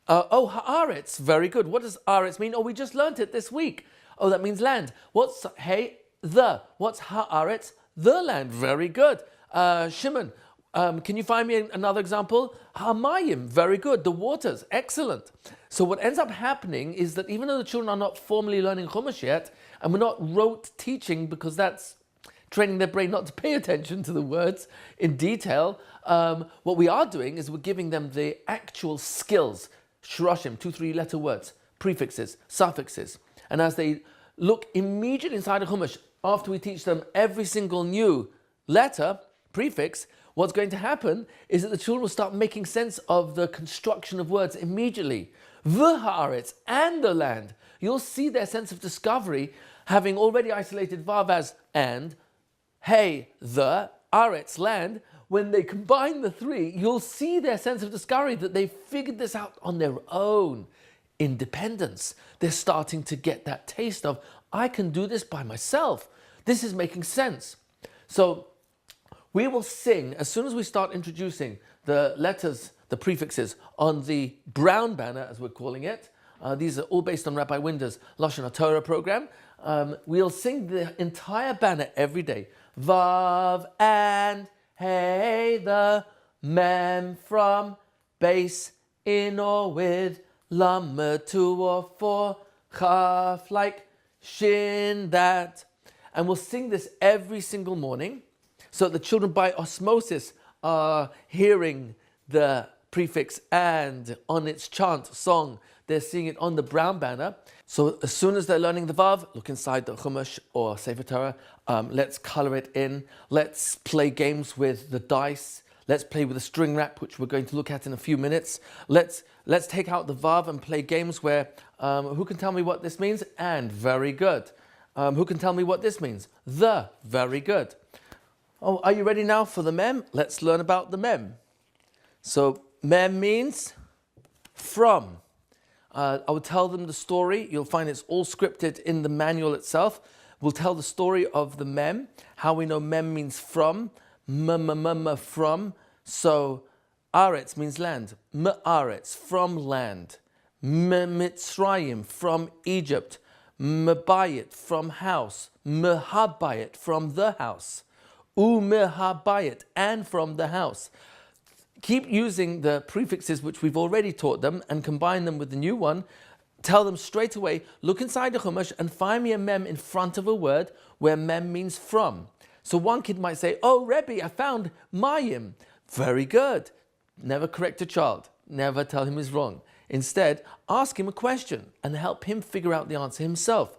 A: Haaretz, very good. What does Haaretz mean? We just learnt it this week. That means land. What's Hey, the? What's Haaretz? The land, very good. Shimon, Can you find me another example? Hamayim, very good. The waters, excellent. So what ends up happening is that even though the children are not formally learning Chumash yet, and we're not rote teaching because that's training their brain not to pay attention to the words in detail, what we are doing is we're giving them the actual skills, shroshim, 2-3 letter words, prefixes, suffixes. And as they look immediately inside a Chumash, after we teach them every single new letter, prefix, what's going to happen is that the children will start making sense of the construction of words immediately. The haaretz, and the land. You'll see their sense of discovery, having already isolated vav as and, hey, the, aretz, land. When they combine the three, you'll see their sense of discovery that they've figured this out on their own. Independence. They're starting to get that taste of, I can do this by myself. This is making sense. So we will sing, as soon as we start introducing the letters, the prefixes, on the brown banner, as we're calling it. These are all based on Rabbi Winder's Lashon Hatorah program. We'll sing the entire banner every day. Vav and hey, the mem from base, in or with, lamed, to or for, chaf, like, shin, that. And we'll sing this every single morning, so that the children by osmosis are hearing the prefix and on its chant, song, they're seeing it on the brown banner. So as soon as they're learning the Vav, look inside the Chumash or Sefer Torah, let's color it in, let's play games with the dice, let's play with the string wrap, which we're going to look at in a few minutes. Let's take out the Vav and play games where, who can tell me what this means? And, very good. Who can tell me what this means? The, very good. Oh, are you ready now for the mem? Let's learn about the mem. So, mem means from. I will tell them the story. You'll find it's all scripted in the manual itself. We'll tell the story of the mem, how we know mem means from, from. So, aretz means land, aretz, from land, mitzrayim, from Egypt, mebayit, from house, mehabayit, from the house, mehabayit, and from the house. Keep using the prefixes which we've already taught them and combine them with the new one. Tell them straight away, look inside the Chumash and find me a mem in front of a word where mem means from. So one kid might say, oh Rebbe, I found mayim. Very good. Never correct a child. Never tell him he's wrong. Instead, ask him a question and help him figure out the answer himself.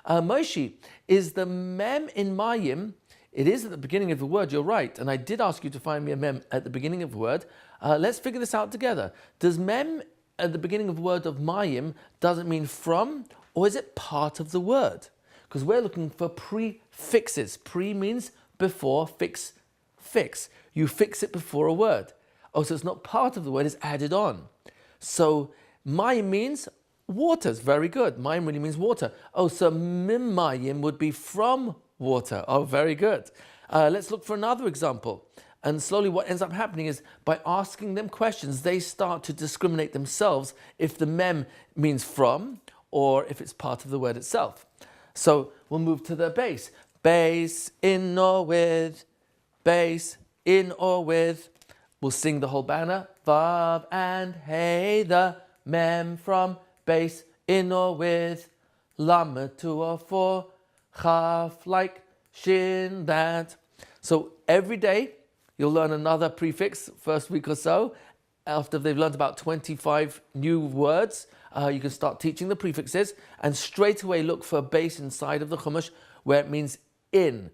A: Moshe, is the mem in mayim? It is at the beginning of the word, you're right. And I did ask you to find me a mem at the beginning of the word. Let's figure this out together. Does mem at the beginning of the word of mayim, does it mean from, or is it part of the word? Because we're looking for prefixes. Pre means before, fix, fix. You fix it before a word. Oh, so it's not part of the word, it's added on. So mayim means waters, very good. Mayim really means water. Oh, so mimayim would be from water. Oh, very good. Let's look for another example. And slowly what ends up happening is by asking them questions, they start to discriminate themselves if the mem means from or if it's part of the word itself. So we'll move to the base. Base, in or with, base, in or with. We'll sing the whole banner. Vav and hey, the mem from base, in or with, lamed, to or for, chaf, like, shin, that. So every day you'll learn another prefix, first week or so. After they've learned about 25 new words, you can start teaching the prefixes and straight away look for a base inside of the Chumash where it means in,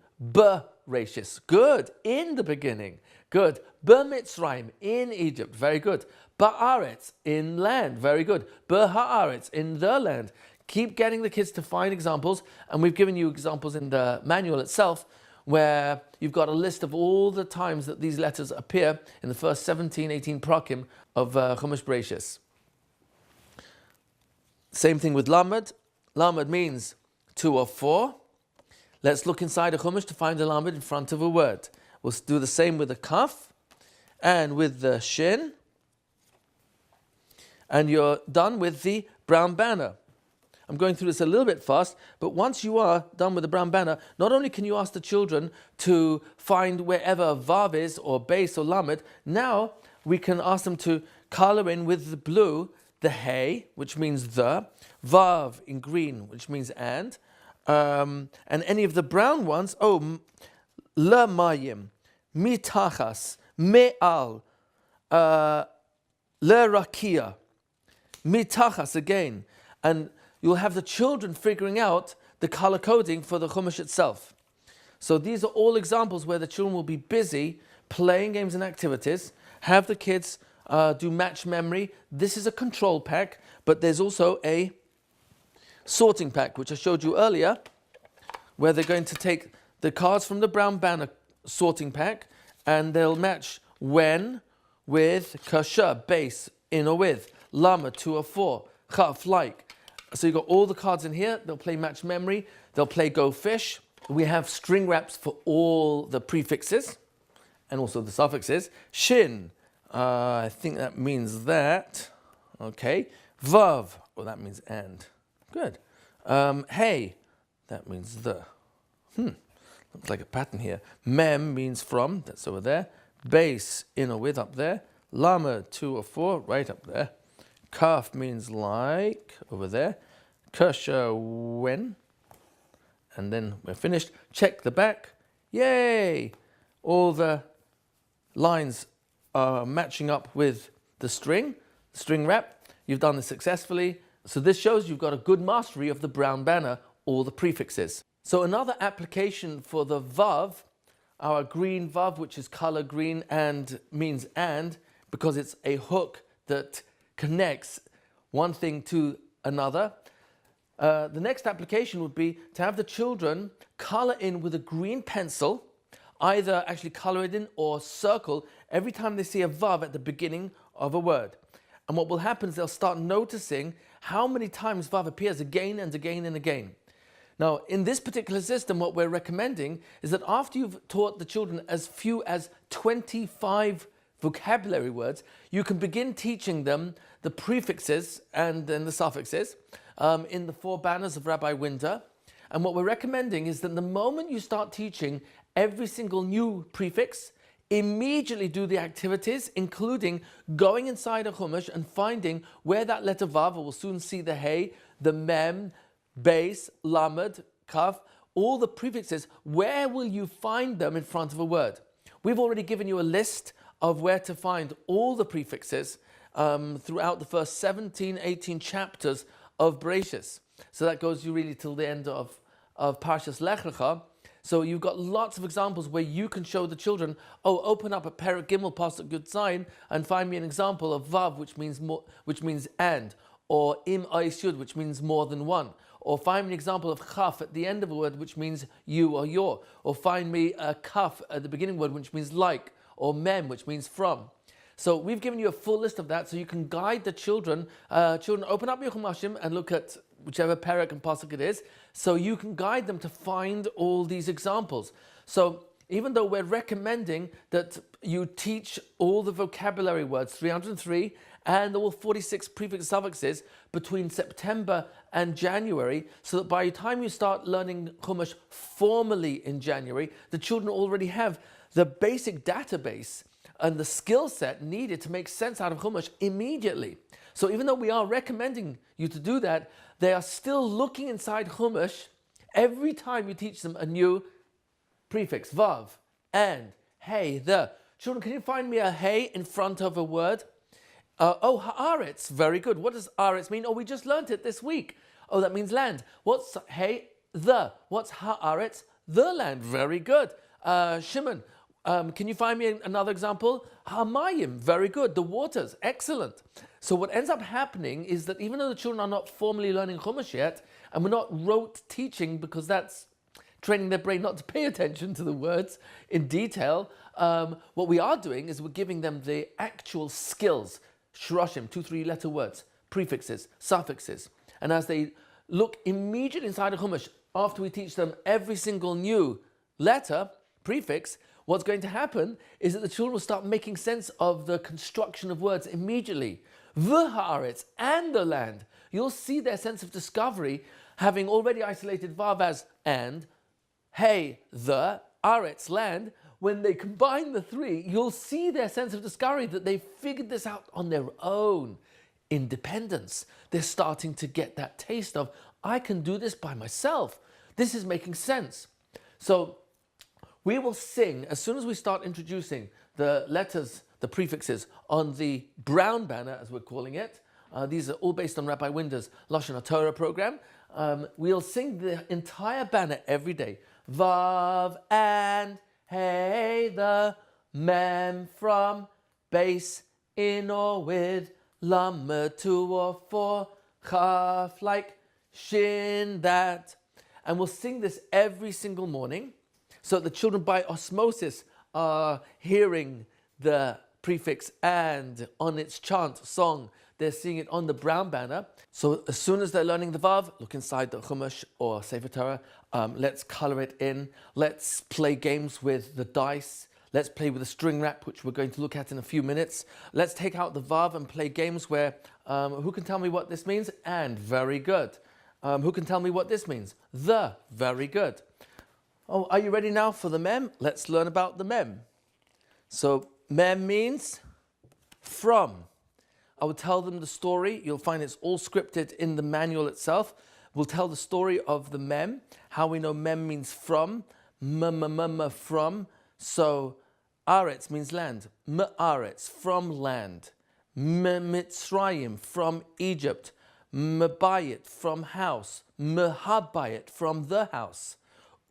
A: rachis. Good, in the beginning. Good. Mitzrayim, in Egypt. Very good. Ba'aretz, in land. Very good. Haaretz, in the land. Keep getting the kids to find examples, and we've given you examples in the manual itself where you've got a list of all the times that these letters appear in the first 17, 18 prakim of Chumash Bereshis. Same thing with lamed. Lamed means 2 or 4. Let's look inside a Chumash to find a lamed in front of a word. We'll do the same with the kaf and with the shin. And you're done with the brown banner. I'm going through this a little bit fast, but once you are done with the brown banner, not only can you ask the children to find wherever vav is, or base, or lamed, now we can ask them to color in with the blue the hey, which means the, vav in green, which means and any of the brown ones, le mayim, mitachas, me'al, le rakia, mitachas again, and you'll have the children figuring out the color coding for the Chumash itself. So these are all examples where the children will be busy playing games and activities, have the kids do match memory. This is a control pack, but there's also a sorting pack, which I showed you earlier, where they're going to take the cards from the brown banner sorting pack, and they'll match when with kasha, base, in or with, lama, 2 or 4, chaf, like. So you've got all the cards in here. They'll play match memory. They'll play go fish. We have string wraps for all the prefixes and also the suffixes. Shin, I think that means that. Okay. Vav, well, that means and. Good. Hey, that means the. Looks like a pattern here. Mem means from, that's over there. Base, in or with, up there. Lama, 2 or 4, right up there. Kaf means like, over there. Kasha, when. And then we're finished. Check the back. Yay! All the lines are matching up with the string wrap. You've done this successfully. So this shows you've got a good mastery of the brown banner, all the prefixes. So another application for the vav, our green vav, which is color green and means and, because it's a hook that connects one thing to another. The next application would be to have the children color in with a green pencil, either actually color it in or circle every time they see a vav at the beginning of a word. And what will happen is they'll start noticing how many times vav appears again and again and again. Now, in this particular system, what we're recommending is that after you've taught the children as few as 25 vocabulary words, you can begin teaching them the prefixes and then the suffixes in the 4 banners of Rabbi Winter. And what we're recommending is that the moment you start teaching every single new prefix, immediately do the activities, including going inside a Chumash and finding where that letter Vav, we'll soon see the Hey, the Mem, Base, Lamed, Kaf, all the prefixes, where will you find them in front of a word? We've already given you a list of where to find all the prefixes throughout the first 17, 18 chapters of Bereshis. So that goes you really till the end of Parshas Lech Lecha. So you've got lots of examples where you can show the children, open up a Perek Gimel Pasuk Yud Zayin and find me an example of Vav, which means and, or Im Ais Yud, which means more than one. Or find me an example of Chaf at the end of a word, which means you or your. Or find me a Kaf at the beginning of a word, which means like. Or Mem, which means from. So we've given you a full list of that, so you can guide the children. Children, open up your Chumashim and look at whichever Perek and Pasuk it is, so you can guide them to find all these examples. So even though we're recommending that you teach all the vocabulary words, 303, and all 46 prefix suffixes between September and January, so that by the time you start learning Chumash formally in January, the children already have the basic database and the skill set needed to make sense out of Chumash immediately. So even though we are recommending you to do that, they are still looking inside Chumash every time you teach them a new prefix, Vav, and, hey, the. Children, can you find me a hey in front of a word? Haaretz, very good. What does Haaretz mean? We just learnt it this week. That means land. What's hey, the? What's Haaretz? The land, very good. Shimon, can you find me another example? Hamayim, very good. The waters, excellent. So what ends up happening is that even though the children are not formally learning Chumash yet, and we're not rote teaching because that's training their brain not to pay attention to the words in detail, what we are doing is we're giving them the actual skills, shroshim, 2-3 letter words, prefixes, suffixes. And as they look immediately inside a Chumash, after we teach them every single new letter, prefix, what's going to happen is that the children will start making sense of the construction of words immediately. The haaretz, and the land. you'll see their sense of discovery, having already isolated vav as and, hey, the, aretz, land. When they combine the three, you'll see their sense of discovery that they figured this out on their own. Independence. They're starting to get that taste of, I can do this by myself. This is making sense. So we will sing, as soon as we start introducing the letters, the prefixes, on the brown banner, as we're calling it. These are all based on Rabbi Winder's Lashon Hatorah program. We'll sing the entire banner every day. Vav and hey, the mem from base, in or with, lamed, two or four, chaf, like, shin, that. And we'll sing this every single morning, so that the children by osmosis are hearing the prefix and on its chant, song, they're seeing it on the brown banner. So as soon as they're learning the Vav, look inside the Chumash or Sefer Torah, let's color it in, let's play games with the dice, let's play with the string wrap, which we're going to look at in a few minutes. Let's take out the Vav and play games where, who can tell me what this means? And, very good. Who can tell me what this means? The, very good. Oh, are you ready now for the mem? Let's learn about the mem. So, mem means from. I will tell them the story. You'll find it's all scripted in the manual itself. We'll tell the story of the mem, how we know mem means from, from. So, aretz means land, aretz, from land, mitzrayim, from Egypt, mebayit, from house, mehabayit, from the house,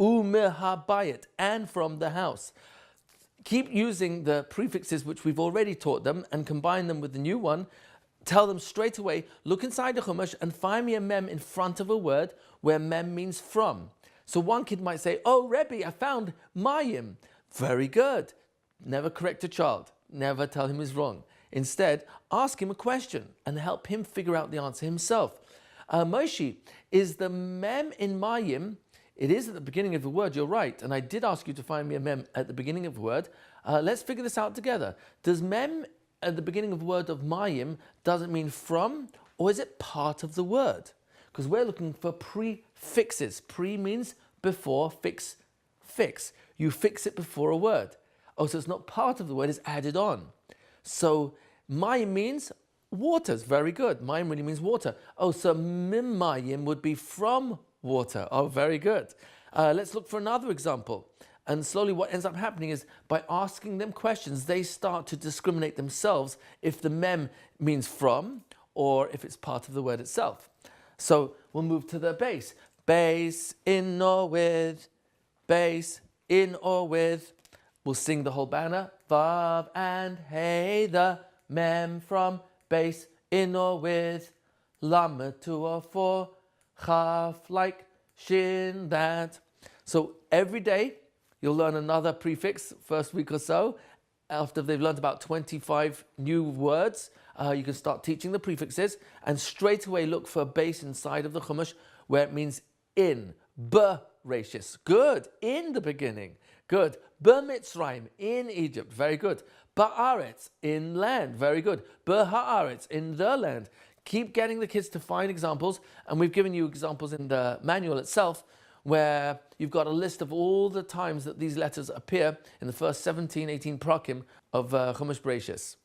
A: mehabayit, and from the house. Keep using the prefixes which we've already taught them and combine them with the new one. Tell them straight away, look inside the Chumash and find me a mem in front of a word where mem means from. So one kid might say, oh, Rebbe, I found mayim. Very good. Never correct a child. Never tell him he's wrong. Instead, ask him a question and help him figure out the answer himself. Moshe, is the mem in mayim? It is at the beginning of the word, you're right. And I did ask you to find me a mem at the beginning of the word. Let's figure this out together. Does mem at the beginning of the word of mayim, does it mean from, or is it part of the word? Because we're looking for prefixes. Pre means before, fix, fix. You fix it before a word. Oh, so it's not part of the word, it's added on. So mayim means waters. Very good. Mayim really means water. Oh, so mimayim would be from water. Oh, very good. Let's look for another example. And slowly what ends up happening is by asking them questions, they start to discriminate themselves if the mem means from or if it's part of the word itself. So we'll move to the base. Base, in or with, base, in or with. We'll sing the whole banner. Vav and hey, the mem from base, in or with, lamed, two or four, chaf, like, shin, that. So every day you'll learn another prefix, first week or so. After they've learned about 25 new words, you can start teaching the prefixes and straight away look for a base inside of the Chumash where it means in, bereshis. Good, in the beginning. Good. Mitzrayim, in Egypt. Very good. Ba'aretz, in land. Very good. Haaretz, in the land. Keep getting the kids to find examples, and we've given you examples in the manual itself where you've got a list of all the times that these letters appear in the first 17, 18 prakim of Chumash Bereshis.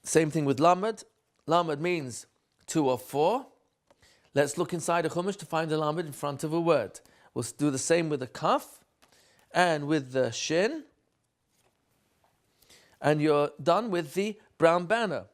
A: Same thing with Lamed. Lamed means two or four. Let's look inside a Chumash to find a Lamed in front of a word. We'll do the same with the Kaf and with the Shin. And you're done with the brown banner.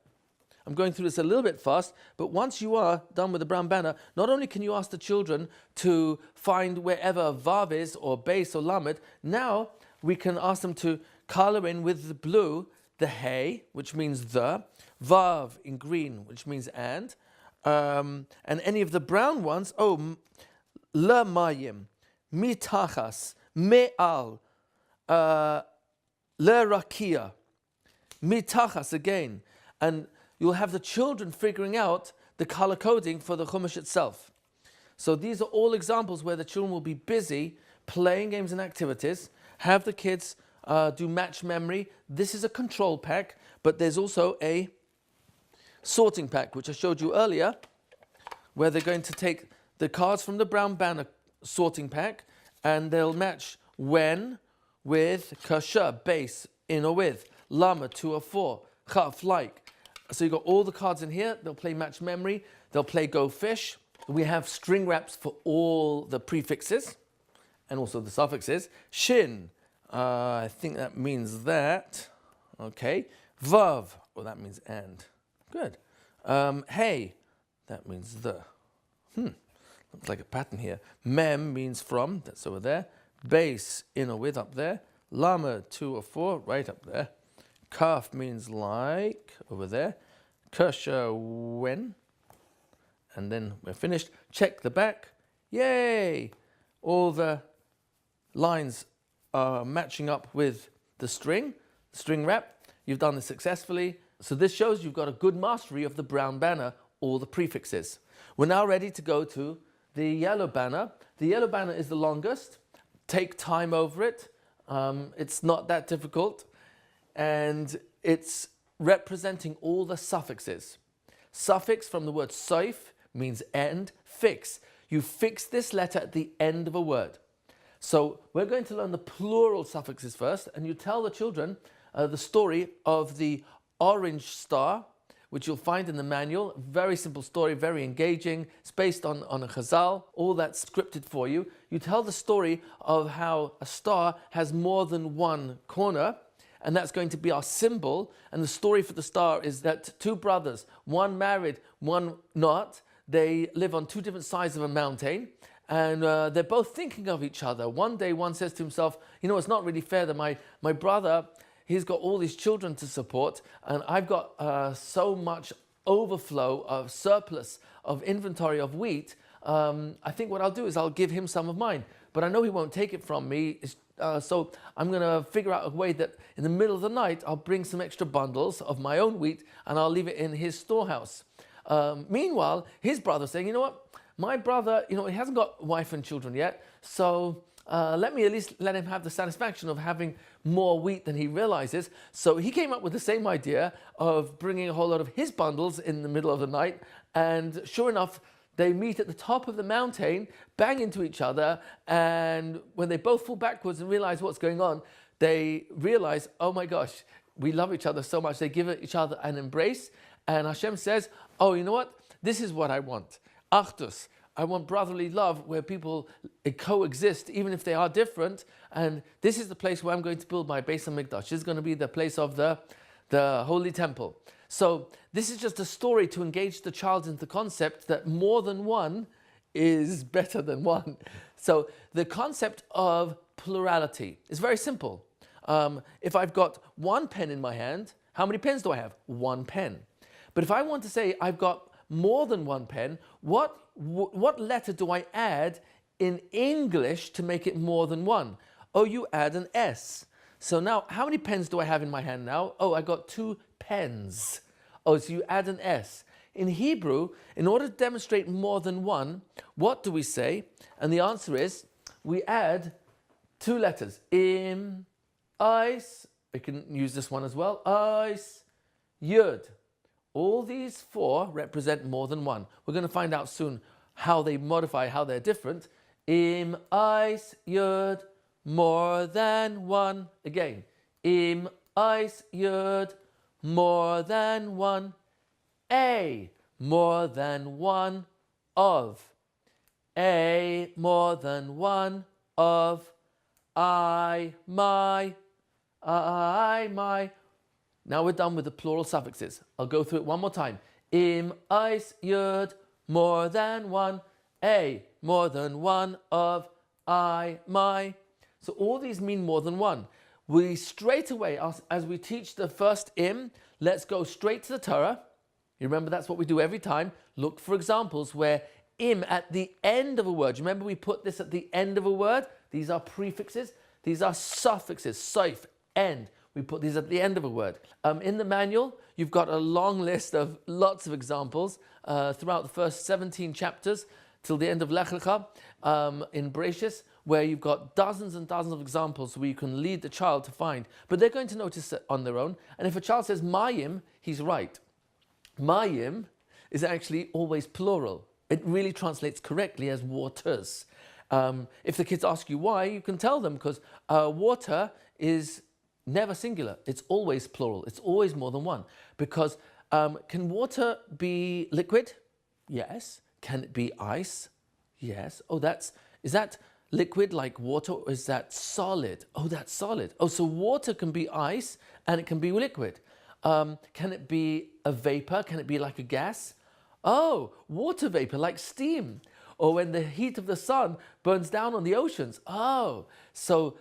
A: I'm going through this a little bit fast, but once you are done with the brown banner, not only can you ask the children to find wherever Vav is, or base, or Lamed, now we can ask them to color in with the blue, the Hey, which means the, Vav in green, which means and any of the brown ones, Le Mayim, Mitachas, Me'al, Le Rakia, Mitachas again, and you'll have the children figuring out the color coding for the Chumash itself. So these are all examples where the children will be busy playing games and activities, have the kids do match memory. This is a control pack, but there's also a sorting pack, which I showed you earlier, where they're going to take the cards from the brown banner sorting pack and they'll match when with kasha, base, in or with, lama, to or for, chaf, like. So you've got all the cards in here. They'll play match memory. They'll play go fish. We have string wraps for all the prefixes and also the suffixes. Shin, I think that means that. Okay. Vav, well, that means and. Good. Hey, that means the. Looks like a pattern here. Mem means from, that's over there. Base, in or with, up there. Lama, to or for, right up there. Kaf means like, over there. Kasha, when. And then we're finished. Check the back. Yay! All the lines are matching up with the string wrap. You've done this successfully. So this shows you've got a good mastery of the brown banner, all the prefixes. We're now ready to go to the yellow banner. The yellow banner is the longest. Take time over it. It's not that difficult. And it's representing all the suffixes. Suffix from the word soif means end, fix. You fix this letter at the end of a word. So we're going to learn the plural suffixes first, and you tell the children the story of the orange star, which you'll find in the manual. Very simple story, very engaging. It's based on a chazal. All that's scripted for you. You tell the story of how a star has more than one corner, and that's going to be our symbol. And the story for the star is that two brothers, one married, one not, they live on two different sides of a mountain, and they're both thinking of each other. One day one says to himself, you know, it's not really fair that my brother, he's got all these children to support, and I've got so much overflow of surplus of inventory of wheat. I think what I'll do is I'll give him some of mine, but I know he won't take it from me. So I'm going to figure out a way that in the middle of the night, I'll bring some extra bundles of my own wheat and I'll leave it in his storehouse. Meanwhile, his brother's saying, you know what, my brother, you know, he hasn't got wife and children yet, so let me at least let him have the satisfaction of having more wheat than he realizes. So he came up with the same idea of bringing a whole lot of his bundles in the middle of the night, and sure enough, they meet at the top of the mountain, bang into each other, and when they both fall backwards and realize what's going on, they realize, oh my gosh, we love each other so much. They give each other an embrace, and Hashem says, oh, you know what? This is what I want. Achdus. I want brotherly love where people coexist, even if they are different. And this is the place where I'm going to build my Beis HaMikdash. This is going to be the place of the Holy Temple. So this is just a story to engage the child into the concept that more than one is better than one. So the concept of plurality is very simple. If I've got one pen in my hand, how many pens do I have? One pen. But if I want to say I've got more than one pen, what letter do I add in English to make it more than one? Oh, you add an S. So now, how many pens do I have in my hand now? Oh, I got 2 pens. Oh, so you add an S. In Hebrew, in order to demonstrate more than one, what do we say? And the answer is, we add 2 letters. Im, Eis, we can use this one as well. Eis, Yud. All these 4 represent more than one. We're going to find out soon how they modify, how they're different. Im, Eis, Yud, more than one. Again, Im, Eis, Yud, more than one. A, more than one of. A, more than one of. I, my. Now we're done with the plural suffixes. I'll go through it one more time. Im, Eis, Yud, more than one. A, more than one of. I, my. So all these mean more than one. We straight away, as we teach the first Im, let's go straight to the Torah. You remember that's what we do every time. Look for examples where Im at the end of a word. You remember we put this at the end of a word? These are prefixes. These are suffixes. Soif, end. We put these at the end of a word. In the manual, you've got a long list of lots of examples throughout the first 17 chapters till the end of Lech Lecha in Bereshis, where you've got dozens and dozens of examples where you can lead the child to find. But they're going to notice it on their own. And if a child says Mayim, he's right. Mayim is actually always plural. It really translates correctly as waters. If the kids ask you why, you can tell them because water is never singular. It's always plural. It's always more than one. Because can water be liquid? Yes. Can it be ice? Yes. Oh, is that liquid like water, or is that solid? Oh, that's solid. Oh, so water can be ice and it can be liquid. Can it be a vapor? Can it be like a gas? Oh, water vapor like steam. Or when the heat of the sun burns down on the oceans. Oh, so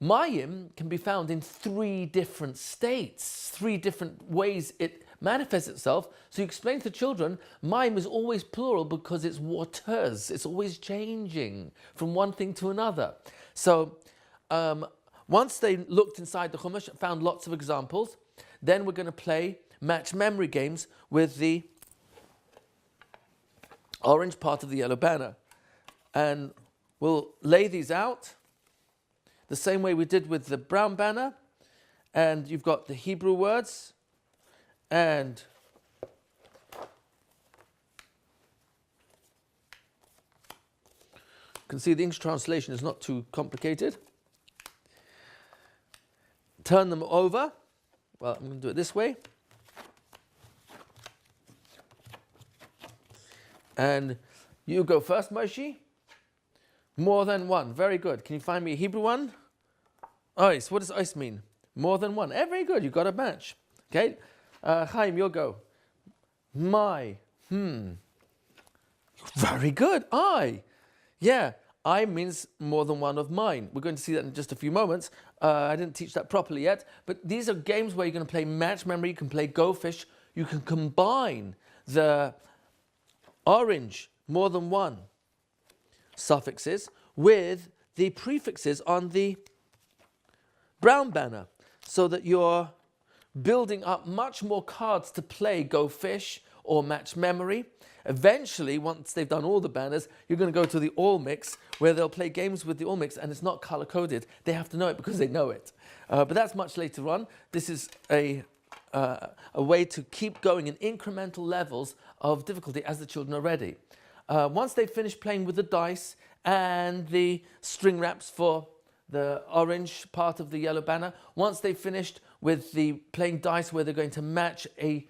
A: Mayim can be found in 3 different states, 3 different ways it manifests itself. So you explain to children, Mayim is always plural because it's waters. It's always changing from one thing to another. So once they looked inside the Chumash and found lots of examples, then we're going to play match memory games with the orange part of the yellow banner. And we'll lay these out the same way we did with the brown banner. And you've got the Hebrew words, and you can see the English translation is not too complicated. Turn them over. Well, I'm going to do it this way. And you go first, Moshe. More than one. Very good. Can you find me a Hebrew one? Ois. What does ois mean? More than one. Very good. You got a match. Okay. Chaim, you'll go. My. Very good. I. Yeah. I means more than one of mine. We're going to see that in just a few moments. I didn't teach that properly yet. But these are games where you're going to play match memory. You can play Go Fish. You can combine the orange, more than one suffixes, with the prefixes on the brown banner, so that you're building up much more cards to play Go Fish or match memory. Eventually, once they've done all the banners, you're going to go to the all mix, where they'll play games with the all mix, and it's not color coded. They have to know it because they know it. But that's much later on. This is a way to keep going in incremental levels of difficulty as the children are ready. Once they've finished playing with the dice and the string wraps for the orange part of the yellow banner, once they've finished with the playing dice where they're going to match a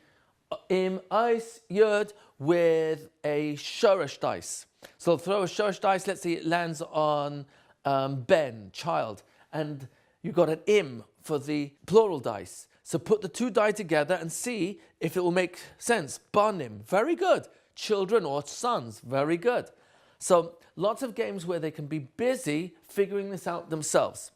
A: im, ice, yud with a shoresh dice. So they'll throw a shoresh dice, let's say it lands on ben, child, and you've got an im for the plural dice. So put the 2 die together and see if it will make sense. Banim, very good. Children or sons, very good. So lots of games where they can be busy figuring this out themselves.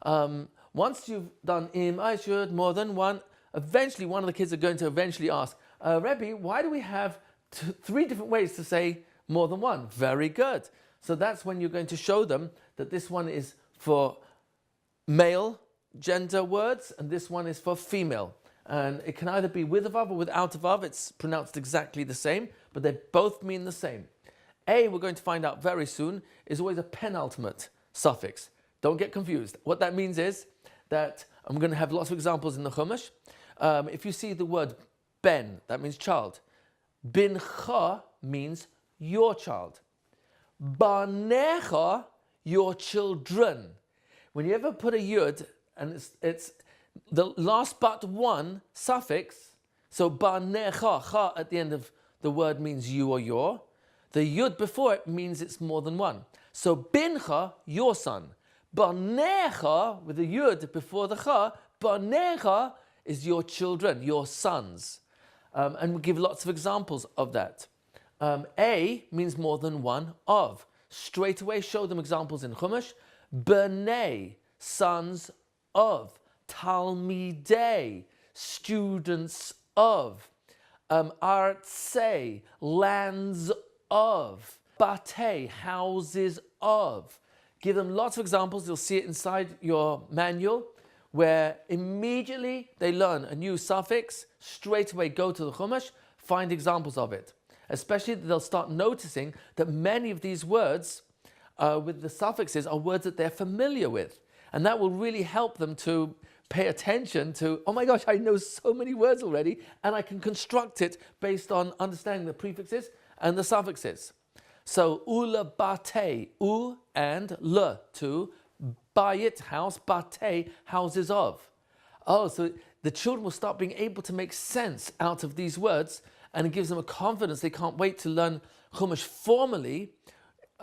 A: Once you've done im, I should, more than one, eventually one of the kids are going to eventually ask, Rebbe, why do we have 3 different ways to say more than one? Very good. So that's when you're going to show them that this one is for male gender words, and this one is for female. And it can either be with a vav or without a vav. It's pronounced exactly the same, but they both mean the same. A, we're going to find out very soon, is always a penultimate suffix. Don't get confused. What that means is that I'm going to have lots of examples in the Chumash. If you see the word ben, that means child. Bincha means your child. Banecha, your children. When you ever put a yud, and it's the last but one suffix, so banecha, cha at the end of the word means you or your. The yud before it means it's more than one. So bincha, your son. Banecha, with the yud before the cha, banecha is your children, your sons. And we give lots of examples of that. A means more than one of. Straight away show them examples in Chumash. B'nei, sons of. Talmidei, students of. Artsei, lands of. Batei, houses of. Give them lots of examples. You'll see it inside your manual, where immediately they learn a new suffix, straight away go to the Chumash, find examples of it. Especially they'll start noticing that many of these words with the suffixes are words that they're familiar with. And that will really help them to pay attention to, oh my gosh, I know so many words already, and I can construct it based on understanding the prefixes and the suffixes. So, ula bate, u and le, to, bayit, house, bate, houses of. Oh, so the children will start being able to make sense out of these words, and it gives them a confidence. They can't wait to learn Chumash formally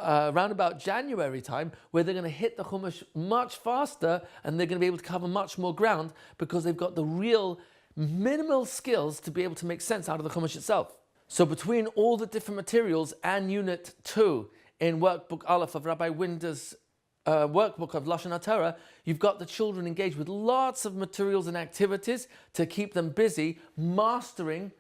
A: around about January time, where they're going to hit the Chumash much faster and they're going to be able to cover much more ground because they've got the real minimal skills to be able to make sense out of the Chumash itself. So between all the different materials and Unit 2 in Workbook Aleph of Rabbi Winder's Workbook of Lashon Hatorah, you've got the children engaged with lots of materials and activities to keep them busy mastering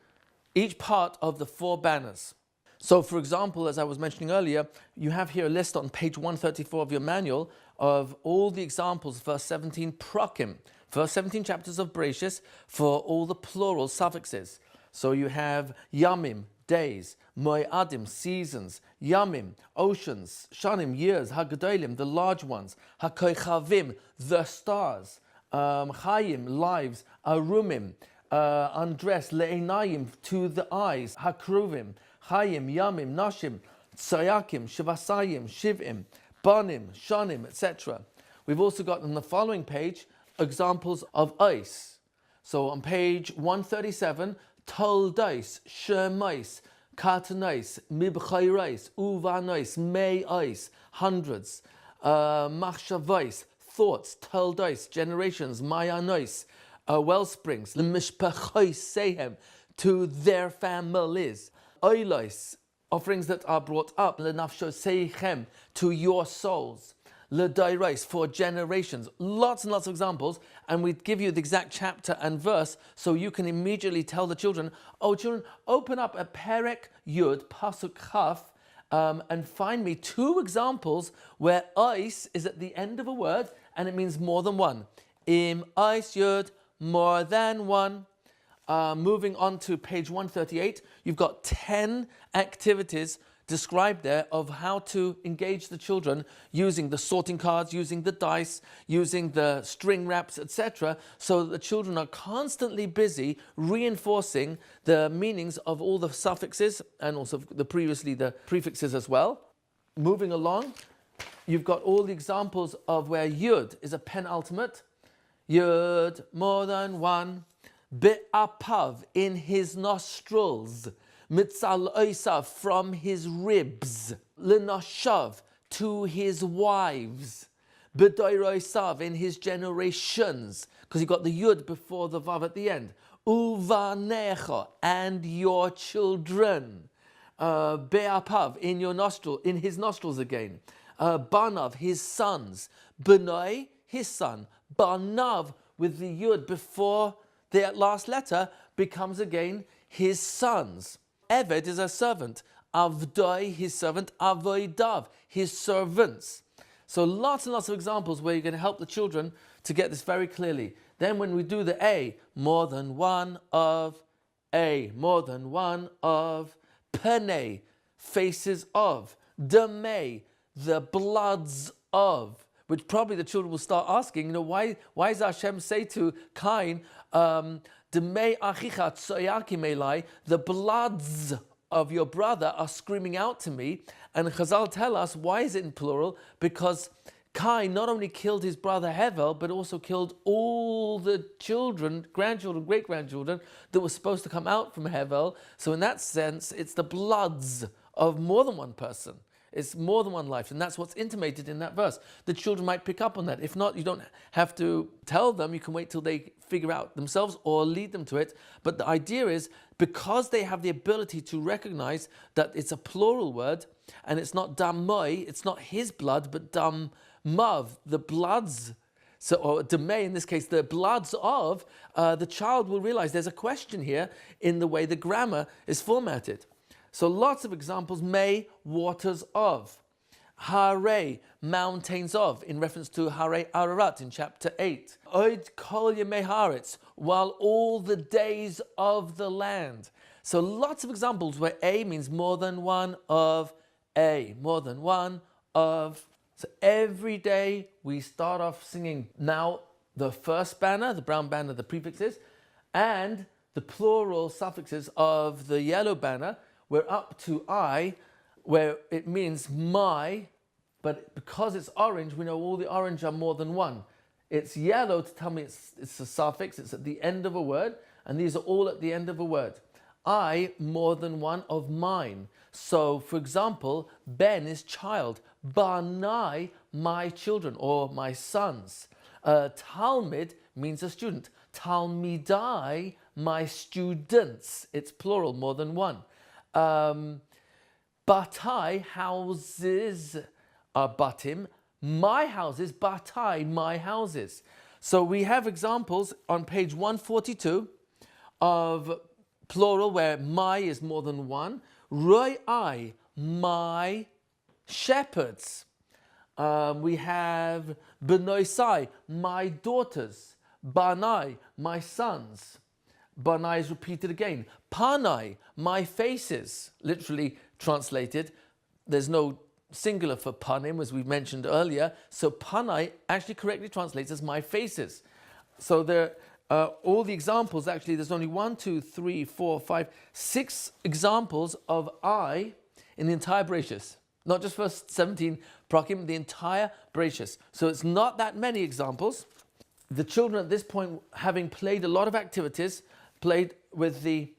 A: each part of the 4 banners. So, for example, as I was mentioning earlier, you have here a list on page 134 of your manual of all the examples, verse 17, prokim, first 17 chapters of Bereshis for all the plural suffixes. So you have yamim, days, moeadim, seasons, yamim, oceans, shanim, years, hagadolim, the large ones, hakoichavim, the stars, chayim, lives, arumim, undress, le'enayim, to the eyes, hakruvim, chayim, yamim, nashim, tsayakim, shivasayim, shivim, banim, shanim, etc. We've also got on the following page examples of ice. So on page 137, toldais, shemais, katanais, mibchairais, uvanais, mayais, hundreds, machshavais, thoughts, toldais, generations, mayanais, well springs, lemishpachais sehem, to their families, oilais, offerings that are brought up, lenafsho seichem, to your souls, ledairais, for generations. Lots and lots of examples, and we give you the exact chapter and verse so you can immediately tell the children, oh children, open up a Perek Yud Pasuk Chaf and find me 2 examples where ice is at the end of a word and it means more than one. Im ice yud, more than one. Moving on to page 138, you've got 10 activities described there of how to engage the children using the sorting cards, using the dice, using the string wraps, etc. So that the children are constantly busy reinforcing the meanings of all the suffixes and also the prefixes as well. Moving along, you've got all the examples of where Yud is a penultimate. Yud, more than one. Be'apav, in his nostrils. Mitzal oisav, from his ribs. Lenashav, to his wives. Bedoiroisav, in his generations. Because you've got the yud before the vav at the end. Uvanecha, and your children. Be'apav, in your nostril, in his nostrils again. Banav, his sons. Benoi, his son. Banav, with the yud before the last letter, becomes again his sons. Eved is a servant. Avdoi, his servant. Avoidav, his servants. So lots and lots of examples where you're going to help the children to get this very clearly. Then when we do the A, more than one of, A, more than one of, Pene, faces of, Deme, the bloods of, which probably the children will start asking, why does Hashem say to Cain, Demei achicha tsoyakim elai, the bloods of your brother are screaming out to me. And Chazal tell us, why is it in plural? Because Cain not only killed his brother Hevel, but also killed all the children, grandchildren, great-grandchildren that were supposed to come out from Hevel. So in that sense, it's the bloods of more than one person. It's more than one life, and that's what's intimated in that verse. The children might pick up on that. If not, you don't have to tell them. You can wait till they figure out themselves or lead them to it. But the idea is, because they have the ability to recognize that it's a plural word, and it's not damoi, it's not his blood, but dammav, the bloods, so, or demei in this case, the bloods of, the child will realize there's a question here in the way the grammar is formatted. So lots of examples. May, waters of. Hare, mountains of, in reference to Hare Ararat in chapter 8. Oid kol yemei haaretz, while all the days of the land. So lots of examples where A means more than one of A. More than one of. So every day we start off singing. Now, the first banner, the brown banner, the prefixes, and the plural suffixes of the yellow banner. We're up to I, where it means my, but because it's orange, we know all the orange are more than one. It's yellow to tell me it's a suffix, it's at the end of a word, and these are all at the end of a word. I, more than one of mine. So, for example, Ben is child. Banai, my children or my sons. Talmid means a student. Talmidai, my students. It's plural, more than one. Batai, houses are batim. My houses, batai, my houses. So we have examples on page 142 of plural where my is more than one. Roi, my shepherds. We have benoisai, my daughters. Banai, my sons. Banai is repeated again. Panai, my faces. Literally translated, there's no singular for panim, as we mentioned earlier. So panai actually correctly translates as my faces. So there all the examples, actually, there's only 1, 2, 3, 4, 5, 6 examples of I in the entire Bereshis. Not just verse 17, Prakim, the entire Bereshis. So it's not that many examples. The children at this point, having played a lot of activities, played with the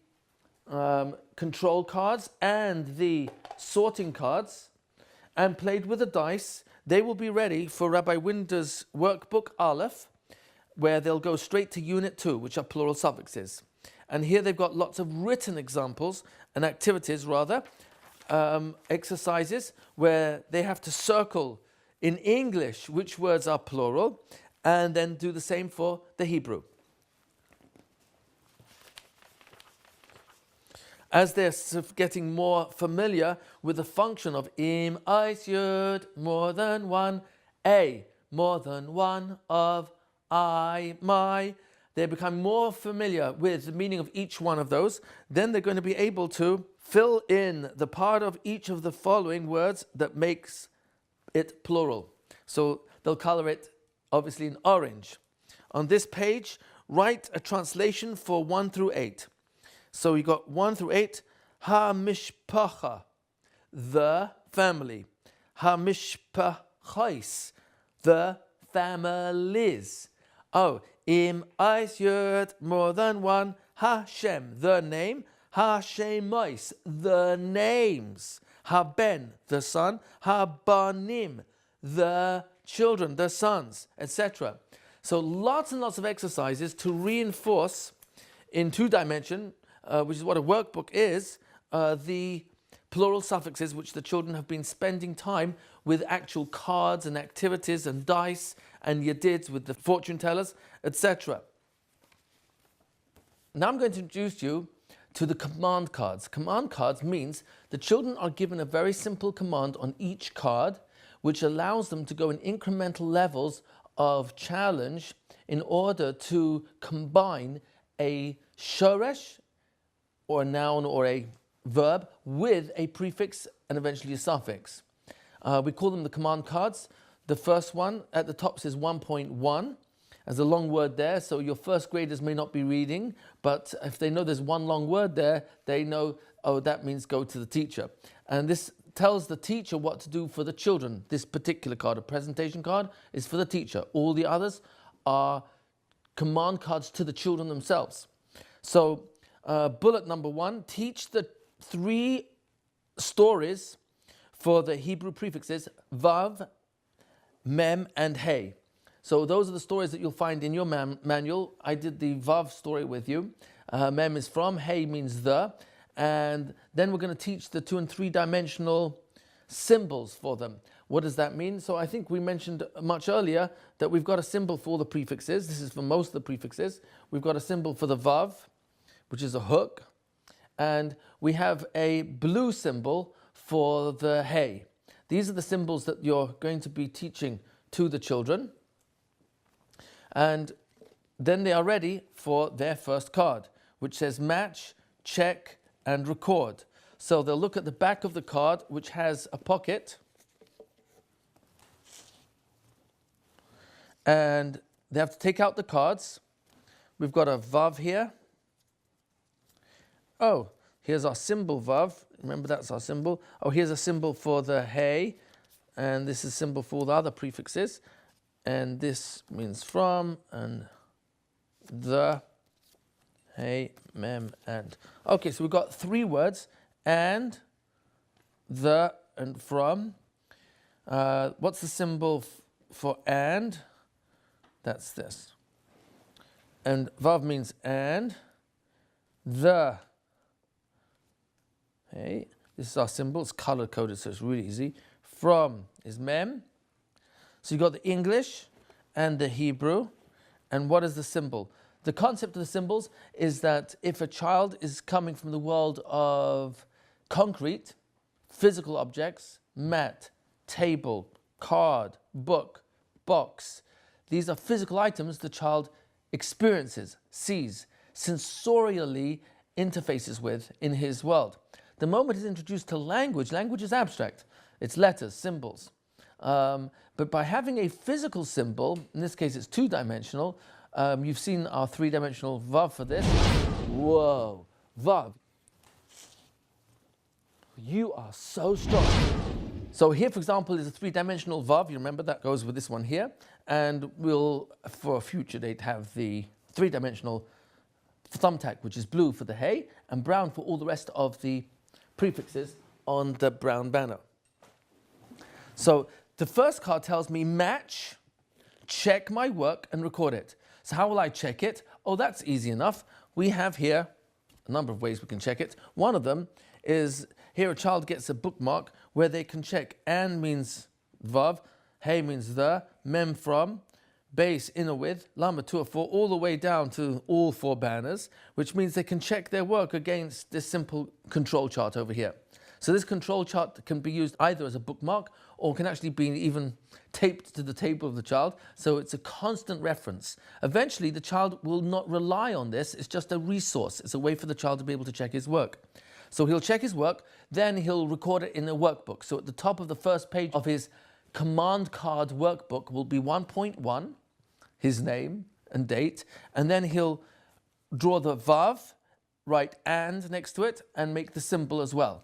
A: control cards and the sorting cards, and played with the dice, they will be ready for Rabbi Winder's Workbook Aleph, where they'll go straight to Unit 2, which are plural suffixes. And here they've got lots of written examples and activities, rather, exercises, where they have to circle in English which words are plural, and then do the same for the Hebrew. As they're getting more familiar with the function of im, ais, yud, more than one, a, more than one, of, I, my, they become more familiar with the meaning of each one of those, then they're going to be able to fill in the part of each of the following words that makes it plural. So they'll color it obviously in orange. On this page, write a translation for 1 through 8. So you got 1 through 8. Ha-mishpacha, the family. Ha-mishpachais, the families. Oh, im ais yud, more than one. Hashem, the name. Ha-shemais, the names. Ha-ben, the son. Ha-banim, the children, the sons, etc. So lots and lots of exercises to reinforce in 2-dimension, which is what a workbook is, the plural suffixes which the children have been spending time with actual cards and activities and dice and yedids with the fortune tellers, etc. Now I'm going to introduce you to the command cards. Command cards means the children are given a very simple command on each card, which allows them to go in incremental levels of challenge in order to combine a shoresh, or a noun or a verb, with a prefix and eventually a suffix. We call them the command cards. The first one at the top says 1.1. There's a long word there, so your first graders may not be reading, but if they know there's one long word there, they know, oh, that means go to the teacher. And this tells the teacher what to do for the children. This particular card, a presentation card, is for the teacher. All the others are command cards to the children themselves. So bullet number 1, teach the 3 stories for the Hebrew prefixes Vav, Mem, and Hey. So those are the stories that you'll find in your manual. I did the Vav story with you. Mem is from, Hey means the, and then we're going to teach the 2- and 3-dimensional symbols for them. What does that mean? So I think we mentioned much earlier that we've got a symbol for the prefixes. This is for most of the prefixes. We've got a symbol for the Vav, which is a hook, and we have a blue symbol for the Hey. These are the symbols that you're going to be teaching to the children, and then they are ready for their first card, which says match, check, and record. So they'll look at the back of the card, which has a pocket, and they have to take out the cards. We've got a vav here. Oh, here's our symbol vav. Remember, that's our symbol. Oh, here's a symbol for the hey, and this is a symbol for all the other prefixes. And this means from, and the, hey, mem, and. Okay, so we've got 3 words, and, the, and from. What's the symbol for and? That's this. And vav means and. The, hey, this is our symbol. It's color coded, so it's really easy. From is mem. So you've got the English and the Hebrew. And what is the symbol? The concept of the symbols is that if a child is coming from the world of concrete, physical objects, mat, table, card, book, box, these are physical items the child experiences, sees, sensorially interfaces with in his world. The moment he's introduced to language, language is abstract. It's letters, symbols. But by having a physical symbol, in this case it's 2-dimensional, you've seen our 3-dimensional vav for this. Whoa, vav. You are so strong. So here, for example, is a 3-dimensional vav. You remember that goes with this one here. And we'll, for a future date, have the 3-dimensional thumbtack, which is blue for the hey and brown for all the rest of the prefixes on the brown banner. So the first card tells me match, check my work and record it. So how will I check it? Oh, that's easy enough. We have here a number of ways we can check it. One of them is here a child gets a bookmark where they can check and means vav, hey means the, mem from, base inner with, lama 2 or 4, all the way down to all 4 banners, which means they can check their work against this simple control chart over here. So this control chart can be used either as a bookmark or can actually be even taped to the table of the child. So it's a constant reference. Eventually, the child will not rely on this. It's just a resource. It's a way for the child to be able to check his work. So he'll check his work, then he'll record it in a workbook. So at the top of the first page of his command card workbook will be 1.1, his name and date, and then he'll draw the vav, write and next to it, and make the symbol as well.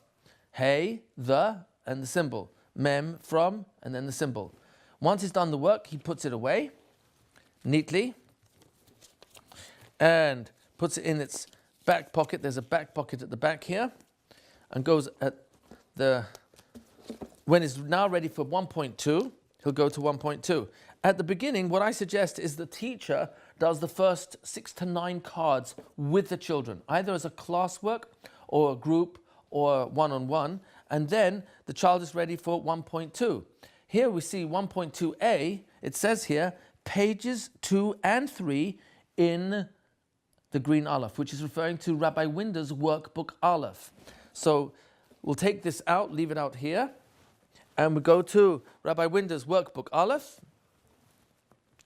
A: Hey, the, and the symbol. Mem, from, and then the symbol. Once he's done the work, he puts it away neatly and puts it in its back pocket. There's a back pocket at the back here, and goes at the, when it's now ready for 1.2, he'll go to 1.2. At the beginning, what I suggest is the teacher does the first 6 to 9 cards with the children, either as a classwork or a group or one-on-one, and then the child is ready for 1.2. Here we see 1.2a, it says here, pages 2 and 3 in the green Aleph, which is referring to Rabbi Winder's Workbook Aleph. So we'll take this out, leave it out here, and we go to Rabbi Winder's Workbook Aleph.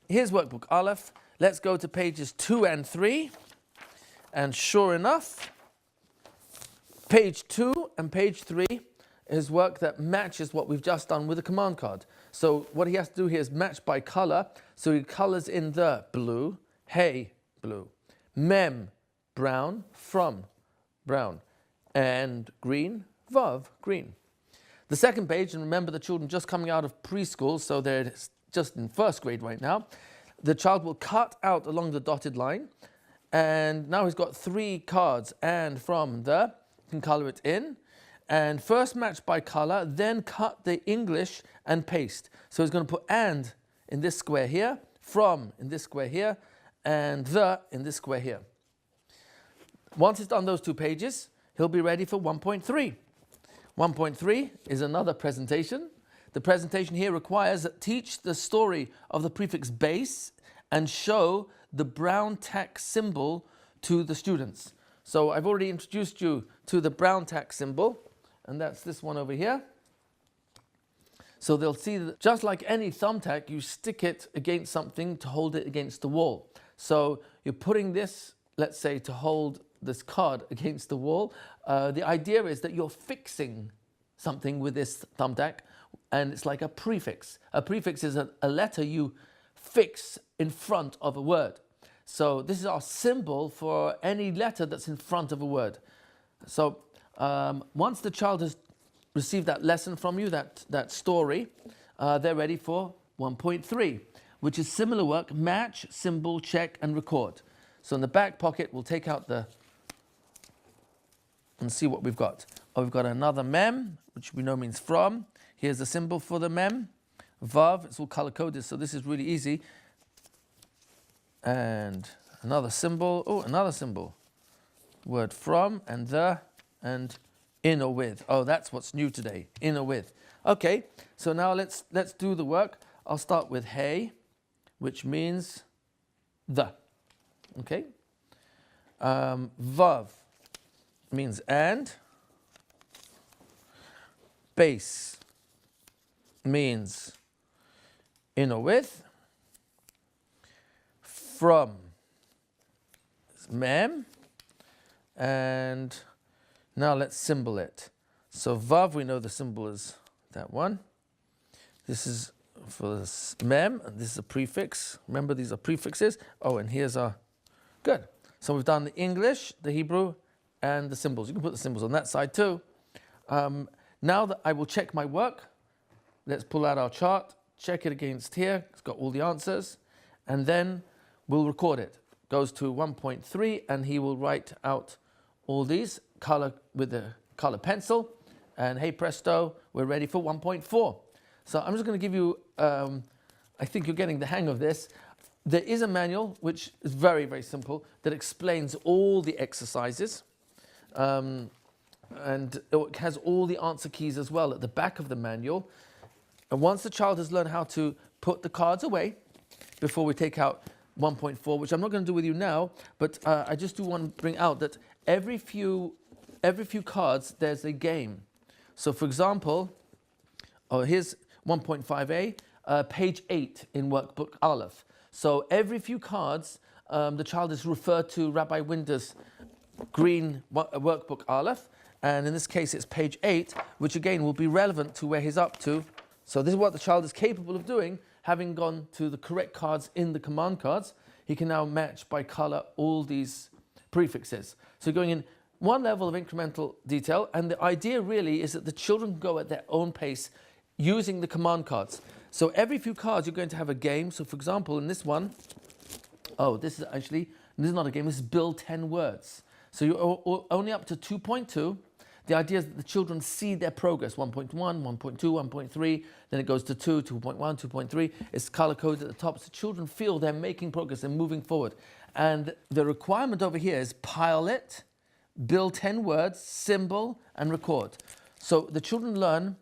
A: Here's Workbook Aleph. Let's go to pages 2 and 3, and sure enough, page 2 and page 3 is work that matches what we've just done with a command card. So what he has to do here is match by color. So he colors in the blue, hey, blue, mem, brown, from, brown, and green, vav, green. The second page, and remember the children just coming out of preschool, so they're just in first grade right now, the child will cut out along the dotted line, and now he's got 3 cards, and from the, can color it in, and first match by color, then cut the English and paste. So he's going to put and in this square here, from in this square here, and the in this square here. Once he's done those 2 pages, he'll be ready for 1.3. 1.3 is another presentation. The presentation here requires that teach the story of the prefix base and show the brown tack symbol to the students. So I've already introduced you to the brown tack symbol, and that's this one over here. So they'll see that just like any thumbtack, you stick it against something to hold it against the wall. So you're putting this, let's say, to hold this card against the wall. The idea is that you're fixing something with this thumbtack, and it's like a prefix. A prefix is a letter you fix in front of a word. So this is our symbol for any letter that's in front of a word. So once the child has received that lesson from you, that story, they're ready for 1.3, which is similar work: match, symbol, check, and record. So in the back pocket, we'll take out and see what we've got. Oh, we've got another mem, which we know means from. Here's the symbol for the mem. Vav, it's all color-coded, so this is really easy. And another symbol. Oh, another symbol. Word from, and the, and in or with. Oh, that's what's new today, in or with. Okay, so now let's do the work. I'll start with hey, which means the. Okay. Vav means and. Base means in or with. From is mem. And now let's symbol it. So vav, we know the symbol is that one. This is for this mem, and this is a prefix. Remember, these are prefixes. Oh, and here's our, good. So we've done the English, the Hebrew, and the symbols. You can put the symbols on that side too. Now that I will check my work, let's pull out our chart, check it against here. It's got all the answers, and then we'll record it. Goes to 1.3, and he will write out all these color with the color pencil, and hey presto, we're ready for 1.4. So I'm just going to give you, I think you're getting the hang of this. There is a manual which is very, very simple that explains all the exercises, and it has all the answer keys as well at the back of the manual. And once the child has learned how to put the cards away before we take out 1.4, which I'm not going to do with you now, but I just do want to bring out that every few cards there's a game. So for example, here's 1.5a, page 8 in Workbook Aleph. So every few cards, the child is referred to Rabbi Winder's green Workbook Aleph, and in this case it's page 8, which again will be relevant to where he's up to. So this is what the child is capable of doing. Having gone to the correct cards in the command cards, he can now match by color all these prefixes. So going in one level of incremental detail, and the idea really is that the children go at their own pace using the command cards. So every few cards you're going to have a game. So for example, in this one, this is not a game, this is build 10 words. So you're only up to 2.2. The idea is that the children see their progress, 1.1, 1.2, 1.3, then it goes to 2, 2.1, 2.3. It's color-coded at the top, so children feel they're making progress and moving forward. And the requirement over here is pile it, build 10 words, symbol, and record. So the children learn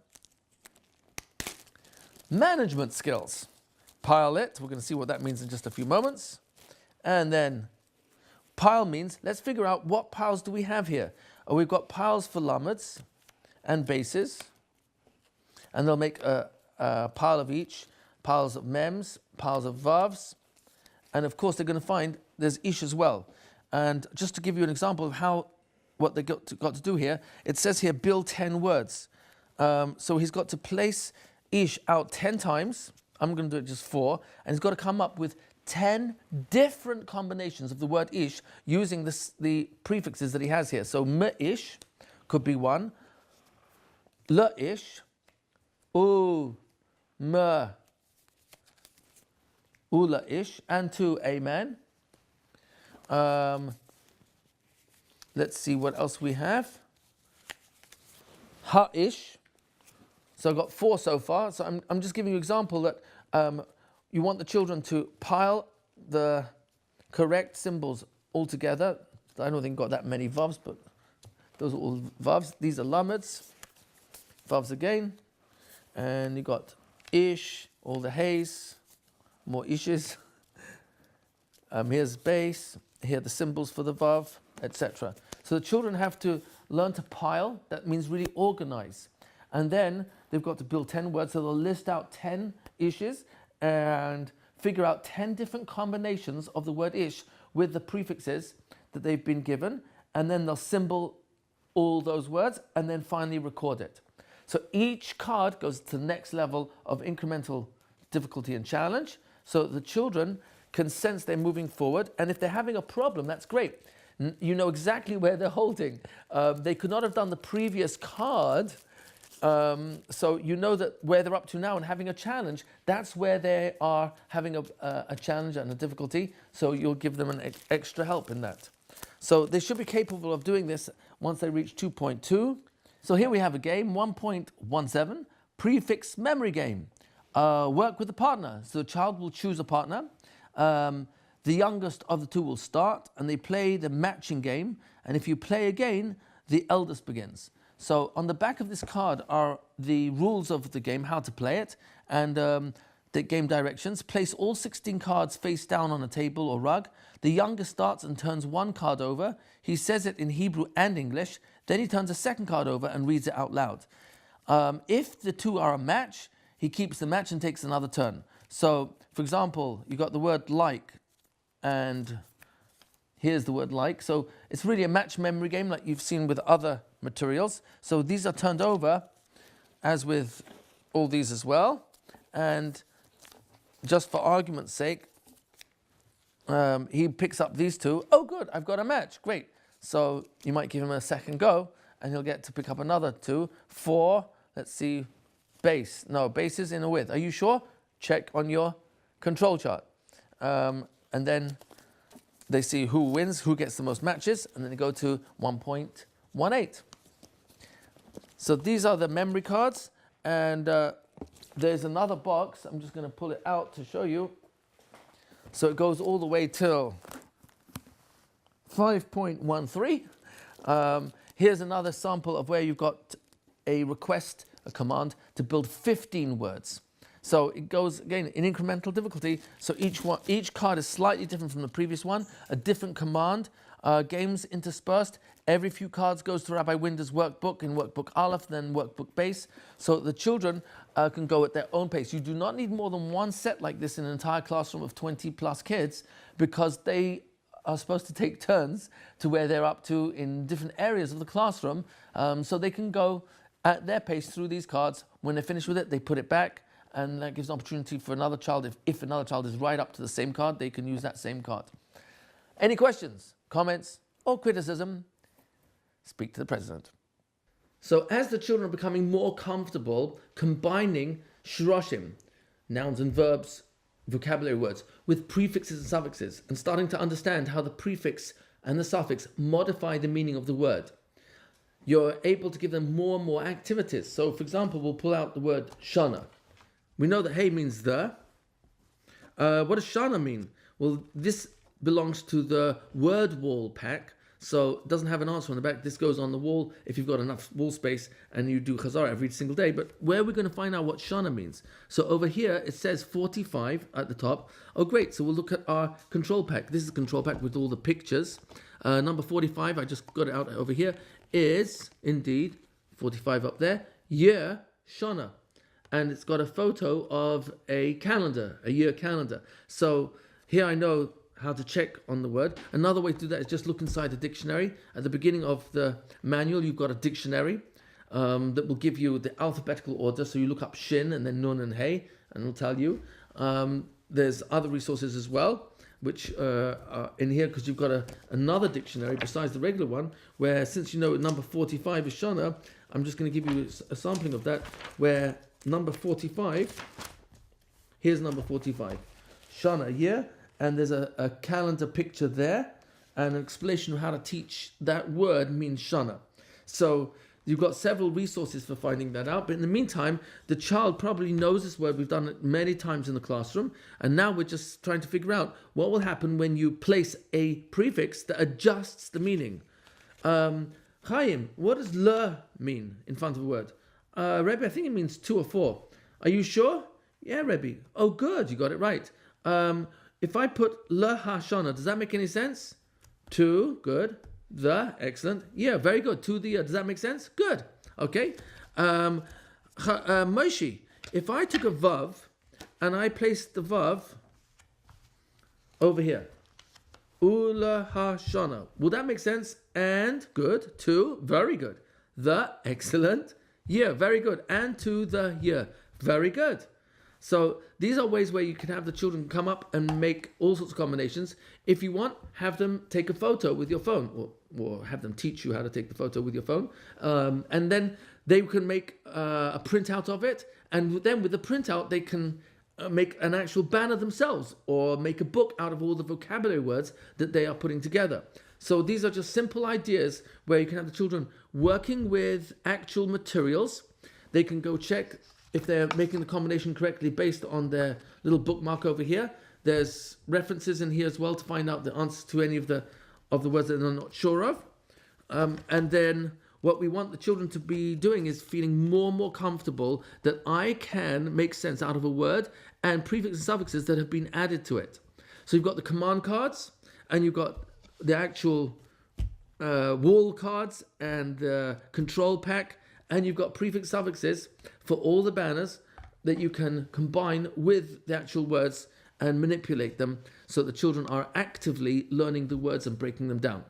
A: management skills. Pile it, we're going to see what that means in just a few moments. And then pile means, let's figure out what piles do we have here. We've got piles for lameds and bases, and they'll make a pile of each, piles of mems, piles of vavs, and of course they're going to find there's ish as well. And just to give you an example of what they got to do here, it says here build 10 words. So he's got to place ish out 10 times. I'm going to do it just 4, and he's got to come up with 10 different combinations of the word ish using the prefixes that he has here. So m-ish could be one, l-ish, m, ula-ish, and 2, amen. Let's see what else we have. Ha-ish. So I've got 4 so far. So I'm just giving you an example that you want the children to pile the correct symbols all together. I don't think got that many vavs, but those are all vavs. These are lameds, vavs again. And you got ish, all the hays, more ishes. Here's base, here are the symbols for the vav, etc. So the children have to learn to pile. That means really organize. And then they've got to build 10 words, so they'll list out 10 ishes and figure out 10 different combinations of the word ish with the prefixes that they've been given, and then they'll symbol all those words and then finally record it. So each card goes to the next level of incremental difficulty and challenge. So the children can sense they're moving forward, and if they're having a problem, that's great. You know exactly where they're holding. They could not have done the previous card, so you know that where they're up to now and having a challenge, that's where they are having a challenge and a difficulty, so you'll give them an extra help in that. So they should be capable of doing this once they reach 2.2. So here we have a game, 1.17, prefix memory game. Work with a partner. So the child will choose a partner. The youngest of the two will start, and they play the matching game. And if you play again, the eldest begins. So on the back of this card are the rules of the game, how to play it, and the game directions. Place all 16 cards face down on a table or rug. The youngest starts and turns one card over. He says it in Hebrew and English. Then he turns a second card over and reads it out loud. If the two are a match, he keeps the match and takes another turn. So, for example, you got the word like, and here's the word like. So it's really a match memory game like you've seen with other materials. So these are turned over, as with all these as well. And just for argument's sake, he picks up these two. Oh, good, I've got a match. Great. So you might give him a second go, and he'll get to pick up another two. 4, let's see, base. No, base is in a width. Are you sure? Check on your control chart. And then they see who wins, who gets the most matches, and then they go to 1.18. So these are the memory cards, and there's another box. I'm just going to pull it out to show you. So it goes all the way till 5.13. Here's another sample of where you've got a request, a command to build 15 words. So it goes, again, in incremental difficulty. So each card is slightly different from the previous one, a different command, games interspersed. Every few cards goes to Rabbi Winder's workbook in Workbook Aleph, then Workbook Base. So the children can go at their own pace. You do not need more than one set like this in an entire classroom of 20 plus kids, because they are supposed to take turns to where they're up to in different areas of the classroom. So they can go at their pace through these cards. When they're finished with it, they put it back, and that gives an opportunity for another child. If another child is right up to the same card, they can use that same card. Any questions, comments, or criticism? Speak to the president. So as the children are becoming more comfortable combining shroshim, nouns and verbs, vocabulary words, with prefixes and suffixes, and starting to understand how the prefix and the suffix modify the meaning of the word, you're able to give them more and more activities. So, for example, we'll pull out the word shana. We know that hey means the. What does shana mean? Well, this belongs to the word wall pack, so it doesn't have an answer on the back. This goes on the wall if you've got enough wall space and you do chazara every single day. But where are we going to find out what shana means? So over here it says 45 at the top. Oh great, so we'll look at our control pack. This is a control pack with all the pictures. Number 45, I just got it out over here, is indeed 45 up there, year shana. And it's got a photo of a calendar, a year calendar. So here I know how to check on the word. Another way to do that is just look inside the dictionary. At the beginning of the manual, you've got a dictionary that will give you the alphabetical order. So you look up shin and then nun and hey, and it'll tell you. There's other resources as well, which are in here because you've got another dictionary besides the regular one, where since you know number 45 is shana, I'm just going to give you a sampling of that, where number 45, here's number 45, shana, year, and there's a calendar picture there, and an explanation of how to teach that word means shana. So you've got several resources for finding that out, but in the meantime, the child probably knows this word. We've done it many times in the classroom, and now we're just trying to figure out what will happen when you place a prefix that adjusts the meaning. Chaim, what does le mean in front of a word? Rebbe, I think it means 2 or 4. Are you sure? Yeah, Rebbe. Oh, good, you got it right. If I put le hashana, does that make any sense? 2, good. The, excellent. Yeah, very good. To the, does that make sense? Good. Okay. Moshe, if I took a vav and I placed the vav over here, ula hashana, will that make sense? And good. 2, very good. The, excellent. Yeah, very good. And to the year, very good. So these are ways where you can have the children come up and make all sorts of combinations. If you want, have them take a photo with your phone, or have them teach you how to take the photo with your phone. And then they can make a printout of it. And then with the printout, they can make an actual banner themselves, or make a book out of all the vocabulary words that they are putting together. So these are just simple ideas where you can have the children working with actual materials. They can go check if they're making the combination correctly based on their little bookmark over here. There's references in here as well to find out the answers to any of the words that they're not sure of. And then what we want the children to be doing is feeling more and more comfortable that I can make sense out of a word and prefixes and suffixes that have been added to it. So you've got the command cards, and you've got the actual wall cards and the control pack, and you've got prefix suffixes for all the banners that you can combine with the actual words and manipulate them so the children are actively learning the words and breaking them down.